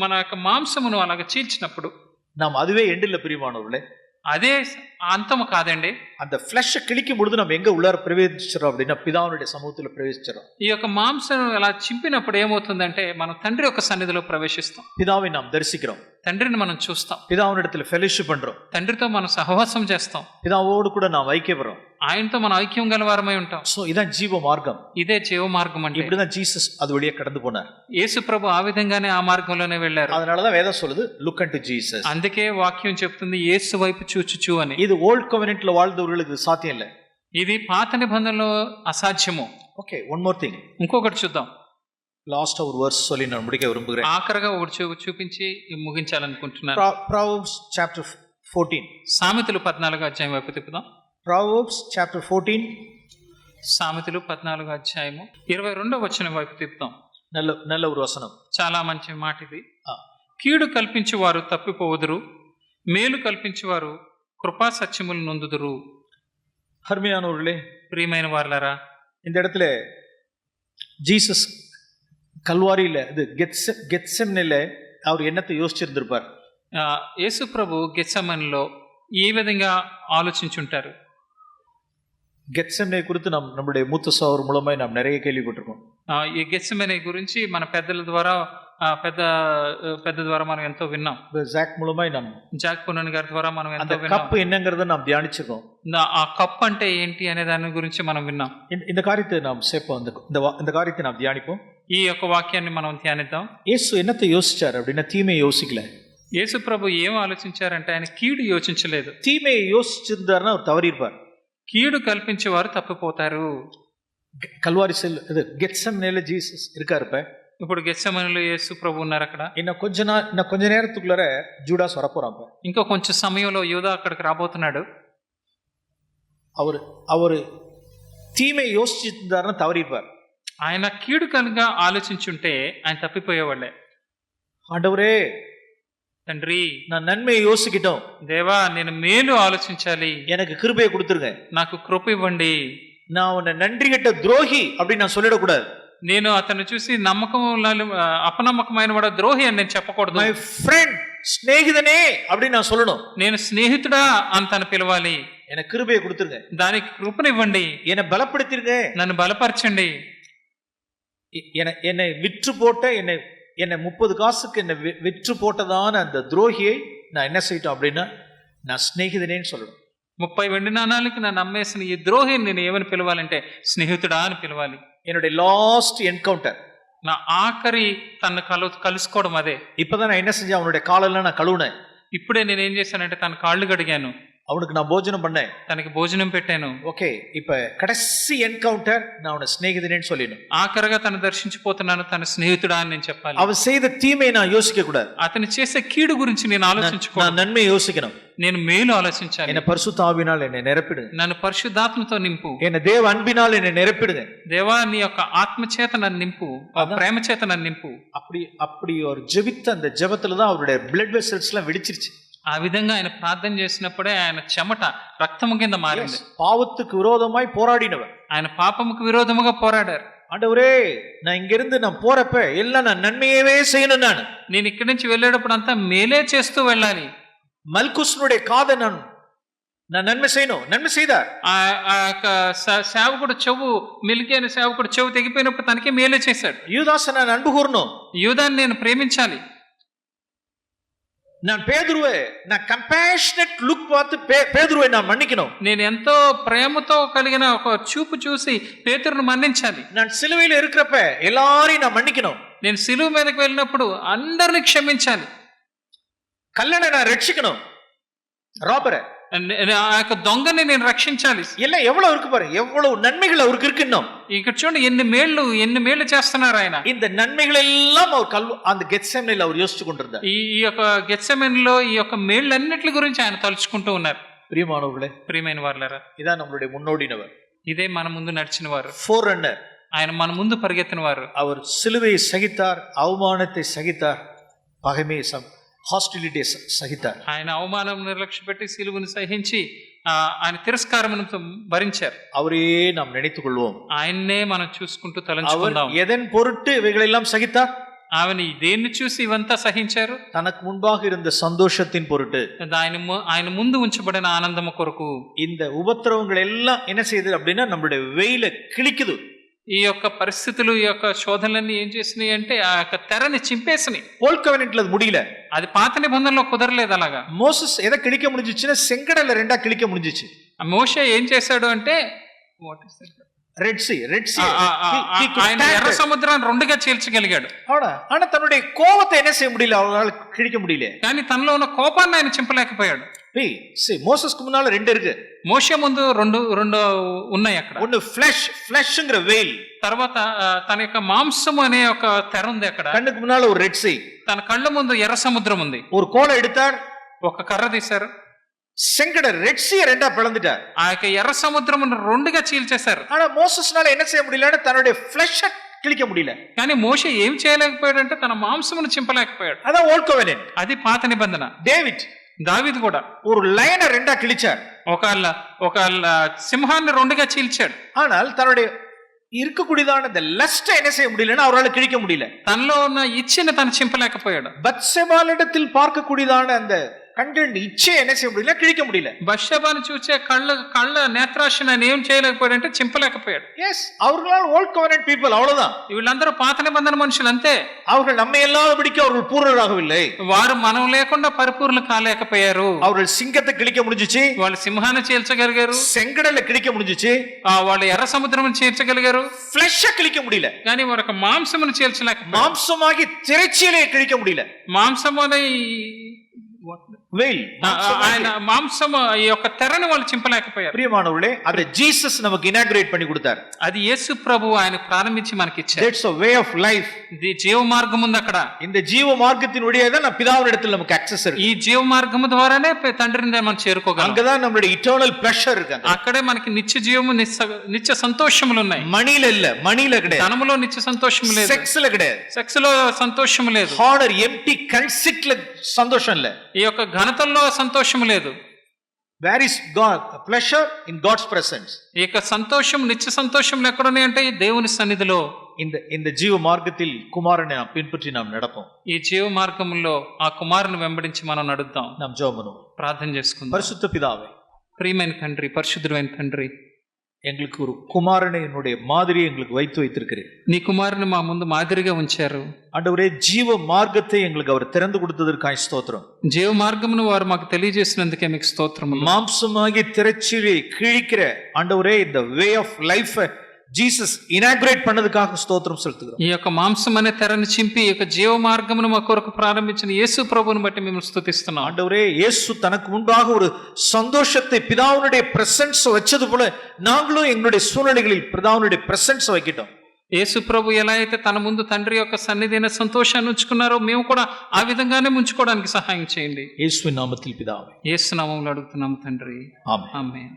B: మన యొక్క మాంసమును అలాగ చీల్చినప్పుడు
C: நாம் அதுவே எண்டில் பிரியமானவர்களே,
B: అదే అంతము కాదండి.
C: அந்த ஃபிளஷை கிழிக்கும் பொழுது நம்ம எங்க உள்ளார பிரவேசிக்கிறோம் அப்படின்னா, பிதாவுடைய சமூகத்துல பிரவேசிக்கிறோம்.
B: ఈ యొక్క మాంసం అలా చింపినప్పుడు ఏమవుతుందంటే మనం తండ్రి యొక్క సన్నిధిలో ప్రవేశిస్తాం.
C: பிதாவை நாம் தரிசிக்கிறோம்,
B: తండ్రిని మనం చూస్తాం,
C: பிதாவினிடத்துல ஃபெலோஷிப் பண்றோம்,
B: తండ్రితో మనం సహవాసం చేస్తాం,
C: பிதாவோடு கூட நாம் ஐக்கியப்படுறோம்,
B: ఆయనతో మనం ఐక్యం గలవారమై ఉంటాం.
C: సో ఇதான் జీవ మార్గం.
B: ఇదే జీవ మార్గం అంటే.
C: இப்படிதான் ஜீசஸ் அது வழியா கடந்து போனார்.
B: యేసు ప్రభు ఆ విధంగానే ఆ మార్గంలోనే వెళ్ళారు.
C: அதனாலதான் வேதம் சொல்லுது, லுக் அன்டு ஜீசஸ்.
B: అందుకే వాక్యం చెప్తుంది యేసు వైపు చూచుచు అని.
C: இது ஓல்ட் கவெனன்ட்ல வாழ்ந்தவர்களுக்கு சாத்தியம் இல்ல,
B: ఇది పాత నిబంధనలో అసాధ్యము.
C: ఓకే, వన్ మోర్ థింగ్,
B: ఇంకొకటి చూద్దాం.
C: లాస్ట్ అవర్ వర్స్ சொல்லி நான் முடிக்க விரும்புகிறேன்.
B: ఆఖరిగా ఒకటి చూపించి ముగించాలనుకుంటున్నాను.
C: Proverbs chapter 14.
B: సామెతలు 14వ అధ్యాయం వైపు తిప్పుదాం.
C: Proverbs chapter 14.
B: సామెతలు 14వ అధ్యాయము 22వ వచనం వైపు తిప్పుదాం.
C: நல்ல ஒரு వచనం,
B: చాలా మంచి మాట ఇది. కీడు కల్పించువారు తప్పిపోవుదురు, మేలు కల్పించువారు కృపా సత్యములు నొందుదురు.
C: அருமையானவர்களே,
B: ప్రియమైన వారలారా,
C: இந்த இடத்துல ஜீசஸ் கல்வாரியில இது கெத்செமனேல அவர் என்னத்தை யோசிச்சிருந்திருப்பார்?
B: యేసు ప్రభు గెత్సెమనీలో ఏ విధంగా ఆలోచించుంటారు?
C: గెత్సెమనే குறித்து நம்முடைய மூத்த சகோதரர் மூலமா நாம் நிறைய கேள்விப்பட்டிருக்கோம்.
B: ఈ గెత్సెమనే గురించి మన పెద్దల ద్వారా పెద్ద ద్వారా మనం ఎంతో విన్నాం.
C: జాక్ மூலமா
B: జాక్ పునన్ గారి ద్వారా మనం ఎంతో విన్నాం.
C: కప్ என்னங்கறத நாம் தியானிச்சிருக்கோம்.
B: ఆ కప్ అంటే ఏంటి అనే దాని గురించి మనం విన్నాం.
C: இந்த காரியத்தை நாம் சேப்போம், இந்த காரியத்தை நாம் தியானிப்போம்.
B: ఈ యొక్క వాక్యాన్ని మనం ధ్యానిద్దాం.
C: యేసు என்னத்தை யோசிச்சார் அப்படின்னா, தீமையை யோசிக்கல.
B: యేసు ప్రభు ఏం ఆలోచించారంటే ఆయన కీడు యోచించలేదు.
C: தீமையை யோசிச்சிருந்தாருன்னா அவர் தவறியிருப்பார்.
B: కీడు కల్పించేవారు తప్పిపోతారు.
C: கல்வாரி இது கெத்செமனேல ஜீசஸ் இருக்காரு.
B: ఇప్పుడు గెత్సెమనీలో యేసు ప్రభు ఉన్నారు అక్కడ.
C: இன்னும் கொஞ்ச நேரத்துக்குள்ளார ஜூடாஸ் வரப்போறான்.
B: ఇంకా కొంచెం సమయంలో యూదా అక్కడికి రాబోతున్నాడు.
C: அவரு தீமை யோசிச்சிருந்தாருன்னா தவறியிருப்பார்.
B: ఆయన కీడు కనుక ఆలోచించుంటే ఆయన తప్పిపోయేవాళ్ళే.
C: ஆண்டவரே,
B: తండ్రి
C: நான் நன்மையை யோசிக்கிட்டோம்,
B: దేవా నేను మేలు ఆలోచించాలి,
C: எனக்கு கிருபையை கொடுத்துருங்க,
B: నాకు కృప ఇవ్వండి.
C: நான் உன்னை நன்றி கெட்ட துரோகி அப்படின்னு நான் சொல்லிடக்கூடாது.
B: నేను అతను చూసి అపనమ్మకమైన వాడు ద్రోహి అని నేను చెప్పకూడదు.
C: మై ఫ్రెండ్, స్నేహితునే அப்படின்னு நான் சொல்லணும்.
B: నేను స్నేహితుడా అని తను పిలవాలి.
C: எனக்கு கிருபையை கொடுத்துருங்க,
B: దానికి కృపనివ్వండి,
C: என்னை பலப்படுத்திருங்க,
B: నన్ను బలపరచండి.
C: என்னை விற்று போட்ட என்னை 30 காசுக்கு என்னை விற்று போட்டதான அந்த துரோகியை நான் என்ன செய்யட்டும் அப்படின்னா, நான் స్నేహితునేன்னு சொல்லணும்.
B: 30 వెండి నాణాలకి నన్ను అమ్మేసిన ఈ ద్రోహిని నేను ఏమని పిలవాలంటే స్నేహితుడా అని పిలవాలి.
C: என்னுடைய லாஸ்ட் என்கவுண்டர்,
B: నా ఆఖరి తను కలుసుకోవడం అదే.
C: இப்பதான் நான் என்ன செஞ்சேன், அவனுடைய காலெல்லாம் நான் கழுவுனேன்.
B: ఇప్పుడే నేను ఏం చేశానంటే తన కాళ్ళు కడిగాను,
C: அவனுக்கு நான் போஜனம் பண்ணேன்.
B: తనకి భోజనం పెట్టాను.
C: ஓகே, இப்ப கடைசி என்கவுண்டர் நான் அவனை சிநேகிதனேன்னு சொல்லிடணும்.
B: ఆఖరిగా తను దర్శించిపోతున్నాను, తన స్నేహితుడా అని నేను చెప్పాలి.
C: அவன் செய்த தீமையை நான் யோசிக்க கூடாது.
B: అతను చేసే కీడు గురించి నేను ఆలోచించుకోను,
C: நான் நன்மையை யோசிக்கணும்.
B: నేను మేలు ఆలోచించాలి.
C: என்ன பரிசுத்த ஆவியினால் என்னை நிரப்பிடுங்க.
B: నన్ను పరిశుద్ధాత్మతో నింపు.
C: என்ன தேவ அன்பினால் என்னை நிரப்பிடுங்க.
B: దేవా నీ యొక్క ఆత్మ చేత నన్ను నింపు, ఆ ప్రేమ చేత నన్ను నింపు.
C: அப்படி ஒரு ஜெபித்த அந்த ஜெபத்துல தான் அவருடைய பிளட் வெசல்ஸ் எல்லாம் வெடிச்சிருச்சு.
B: ఆ విధంగా ఆయన ప్రార్థన చేసినప్పుడే ఆయన చెమట రక్తము కింద మారింది.
C: பாவத்துக்கு விரோதமாய் போராடினவர்,
B: ఆయన పాపముకు విరోధముగా పోరాడారు.
C: ஆண்டவரே, நான் இங்க இருந்து நான் போறப்ப எல்லாம் நான் நன்மையவே செய்யணும்.
B: నేను ఇక్కడి నుంచి వెళ్ళేటప్పుడు అంతా మేలే చేస్తూ వెళ్ళాలి.
C: மல்குஸ்னுடைய காதை நான் நன்மை செய்யணும். நன்மை செய்தார்.
B: ఆ యొక్క సేవకుడు చెవు మిలికి అనే సేవకుడు చెవు తెగిపోయినప్పుడు తనకే మేలే చేశాడు.
C: யூதாசை நான் அன்பு கூறணும்.
B: యూదాన్ని నేను ప్రేమించాలి.
C: நான் பேதுருவை நான் కంపాషనేట్ లుక్ பார்த்து பேதுருவை நான் மன்னிக்கணும்.
B: నేను ఎంతో ప్రేమతో కలిగిన ఒక చూపు చూసి పేతురును మన్నించాలి.
C: நான் సిలువలో இருக்கிறப்ப எல்லாரையும் நான் மன்னிக்கணும்.
B: నేను సిలువ మీదకి వెళ్ళినప్పుడు అందరిని క్షమించాలి.
C: కళ్ళని நான் ரட்சிக்கணும். ராபரை,
B: ఆ యొక్క దొంగని నేను రక్షించాలి.
C: எல்லாம் எவ்வளவு இருக்கு பாரு, எவ்வளவு நன்மைகள் அவருக்கு இருக்குன்னு.
B: ఇక్కడ చూడండి ఎన్ని మేళ్లు చేస్తున్నారు ఆయన.
C: இந்த நன்மைகள் எல்லாம் அவர் அந்த గెత్సేమనేలో அவர் யோசிச்சு கொண்டிருந்தார்.
B: ఈ యొక్క గెత్సేమనేలో ఈ యొక్క మేళ్ళన్నిటి గురించి ఆయన తలుచుకుంటూ ఉన్నారు.
C: ప్రియమానవులే,
B: ప్రియమైన వారలారా,
C: ఇదా நம்மளுடைய முன்னோடினவர்.
B: ఇదే మన ముందు నడిచిన వారు,
C: ఫోర్ రన్నర్.
B: ఆయన మన ముందు పరిగెత్తిన వారు.
C: அவர் சிலுவையை சகித்தார், அவமானத்தை சகித்தார், பகைமையை హాస్టిలిటీ సహితారు.
B: ఆయన అవమానం నిర్లక్ష్య పెట్టి సిలువను సహించి ఆయన తిరస్కారమును భరించారు.
C: அவரே நாம் நினைத்துக் கொள்வோம்.
B: ఆయన్నే మనం చూసుకుంటూ తలంచుకుందాం.
C: எதன் பொருட்டு இவைகளெல்லாம் சகித்தார்?
B: ఆయన దేన్ని చూసి ఇవంతా సహించారు?
C: தனக்கு முன்பாக இருந்த சந்தோஷத்தின் பொருட்டு,
B: ఆయన ముందు ఉంచబడిన ఆనందము కొరకు.
C: இந்த உபத்திரவங்கள் எல்லாம் என்ன செய்யுது அப்படின்னா நம்மளுடைய வெயில கிழிக்குது.
B: ఈ యొక్క పరిస్థితులు, ఈ యొక్క శోధనలన్నీ ఏం చేసినాయి అంటే ఆ యొక్క తెరని చింపేసినాయి.
C: ఓల్డ్ కవెనెంట్ல அது முடியல.
B: అది పాత నిబంధనలో కుదరలేదు. అలాగా
C: మోసెస్ ఎద కిళిక ముడిచినా సెంకడల రెండా కిళిక ముడిచి.
B: మోషే ఏం చేశాడు అంటే
C: రెడ్ సీ
B: ఆయన ఎర్ర సముద్రాన్ని రెండుగా చీల్చగలిగాడు.
C: ஆனா தன்னுடைய கோபத்தை என்ன செய்ய முடியல, அவரால் கிழிக்க முடியல.
B: కానీ తనలో ఉన్న కోపాన్ని ఆయన చింపలేకపోయాడు.
C: మోసెస్కు முன்னால ரெண்டு இருக்கு.
B: మోషే ముందు రెండు ఉన్నాయి. అక్కడ
C: ஒன்னு ఫ్లెష్ங்கிற వెయిల్,
B: తర్వాత తన యొక్క మాంసము అనే ఒక తెర ఉంది. అక్కడ
C: కన్నుకు முன்னால ஒரு రెడ్ సీ,
B: తన కళ్ళ ముందు ఎర్ర సముద్రం ఉంది.
C: ஒரு கோலை எடுத்தார்,
B: ఒక కర్ర తీశారు,
C: செங்கட ரெட் சீ ரெண்டா பிளந்துட்டார்.
B: ఆ యొక్క ఎర్ర సముద్రమును రెండుగా చీల్చేశారు.
C: ஆனா மோசஸ்னால என்ன செய்ய முடியலன்னா தன்னுடைய ஃப்ளஷ் கிழிக்க முடியல.
B: కానీ మోషే ఏం చేయలేకపోయాడు అంటే తన మాంసమును చింపలేకపోయాడు.
C: అదా ఓల్డ్ కోవెనెంట్,
B: అది పాత నిబంధన. దావీదు కూడా
C: ஒரு లయனை ரெண்டா கிழிச்சார்.
B: ఒక సింహాన్ని రెండుగా చీల్చాడు.
C: ஆனால் தன்னுடைய இருக்கக்கூடியதான இந்த லஸ்ட் என்ன செய்ய முடியலன்னா அவரால் கிழிக்க முடியல.
B: తనలో ఉన్న ఇచ్ఛని తను చింపలేకపోయాడు.
C: பத்சேபாளிடத்தில் பார்க்கக்கூடியதான அந்த கண்கள் இச்சை என்ன செய்ய முடியல, கிழிக்க முடியல.
B: బత్షెబాను చూసే కళ్ళ నేత్రాశను ఆయన ఏం చేయలేకపోయాడు అంటే చింపలేకపోయాడు.
C: எஸ், அவர்களால் ஓல்ட் கவெனன்ட் பீப்பிள், அவ்வளவுதான்.
B: వీళ్ళందరూ పాత నిబంధన మనుషులు అంతే.
C: அவர்கள் நம்மை எல்லாபடிக்கு அவர்கள் பூரணராகவில்லை.
B: వారు మనం లేకుండా పరిపూర్ణ కాలేకపోయారు.
C: அவர்கள் சிங்கத்தை கிழிக்க முடிஞ்சிச்சு,
B: వాళ్ళు సింహాన్ని చీల్చగలిగారు,
C: செங்கடலை கிழிக்க முடிஞ்சிச்சு,
B: వాళ్ళు ఎర్ర సముద్రం చీల్చగలిగారు,
C: ఫ్లెష్ கிழிக்க முடியல.
B: కానీ వారు మాంసమును చీల్చలేకపోయారు.
C: மாம்சமாகி திரைச்சீலை கிழிக்க முடியல.
B: మాంసము అనే
C: వెయిల్,
B: ఆయన మాంసము ఈ యొక్క తెరని వాళ్ళు చింపలేకపోయారు.
C: ప్రియమానవులే, అది జీసస్ நமக்கு ఇనాగ్రేట్ பண்ணி கொடுத்தார்.
B: అది యేసు ప్రభు ఆయన ప్రారంభించి మనకి ఇచ్చారు.
C: That's a way of life.
B: ఇది జీవ మార్గం ఉంది అక్కడ.
C: இந்த జీవ మార్గத்தின் வழியாக தான் பிதாவினிடத்தில் நமக்கு access இருக்கு.
B: ఈ జీవ మార్గము ద్వారానే తండ్రిని మనం చేరుకోగలం.
C: அங்கதான் நம்மளுடைய eternal pleasure இருக்கு.
B: అక్కడే మనకి నిత్య జీవము, నిత్య సంతోషములు ఉన్నాయి.
C: మనీల இல்ல, మనీల கிடையாது.
B: ధనములో నిత్య సంతోషం లేదు,
C: సెక్స్ల கிடையாது,
B: సెక్స్ లో సంతోషం లేదు,
C: హానర్ ఎంప్టీ కన్సిట్ల సంతోషం లేదు,
B: ఈ యొక్క ఘనతల్లో సంతోషం లేదు.
C: Where is God? Pleasure in God's presence.
B: ఈ యొక్క సంతోషం, నిత్య సంతోషం ఎక్కడున్నాయి అంటే దేవుని సన్నిధిలో.
C: இந்த జీవ మార్గத்தில் కుమారుని పిన్పற்றி நாம் நடப்போம்.
B: ఈ జీవ మార్గంలో ఆ కుమారుని వెంబడించి మనం నడుద్దాం.
C: நாம் ஜெபம் பண்ணுவோம்,
B: ప్రార్థన చేసుకుందాం.
C: పరిశుద్ధ పితావే,
B: ప్రియమైన తండ్రి, పరిశుద్ధమైన తండ్రి,
C: எங்களுக்கு ஒரு குமாரனை என்னுடைய மாதிரியை எங்களுக்கு வைத்து வைத்திருக்கிறேன்.
B: నీ కుమారుని మా ముందు మాదిరిగా ఉంచారు.
C: ஆண்டவரே, జీవ మార్గத்தை எங்களுக்கு அவர் திறந்து கொடுத்ததற்காக ஸ்தோத்திரம்.
B: జీవ మార్గమును వారు మాకు తెలియజేసినందుకే మీకు స్తోత్రములు.
C: மாம்சமாகி திரைச்சீலை கிழிக்கிற ஆண்டவரே, இந்த way of life Jesus inaugurate பண்ணதுக்காக ஸ்தோத்திரம் செலுத்துகிறோம்.
B: ఈ యొక్క మాంసం అనే తెరని చింపి ఈ యొక్క జీవ మార్గమును మా కొరకు ప్రారంభించిన యేసు ప్రభువుని బట్టి మేము స్తుతిస్తున్నాం.
C: ஆண்டவரே, இயேசு தனக்கு முன்பாக ஒரு சந்தோஷத்தை பிதாவுடைய பிரசன்ஸ் வச்சது போல நாங்களும் எங்களுடைய சூழ்நிலைகளில் பிதாவுடைய பிரசன்ஸ் வைக்கிட்டோம்.
B: యేసు ప్రభు ఎలా అయితే తన ముందు తండ్రి యొక్క సన్నిధి అయిన సంతోషాన్ని ఉంచుకున్నారో మేము కూడా ఆ విధంగానే ఉంచుకోవడానికి సహాయం చేయండి.
C: இயேசுவின் நாமத்தில் பிதாவே,
B: యేసు నామములో అడుగుతున్నాము తండ్రి.
C: ఆమేన్.
B: ఆమేన్.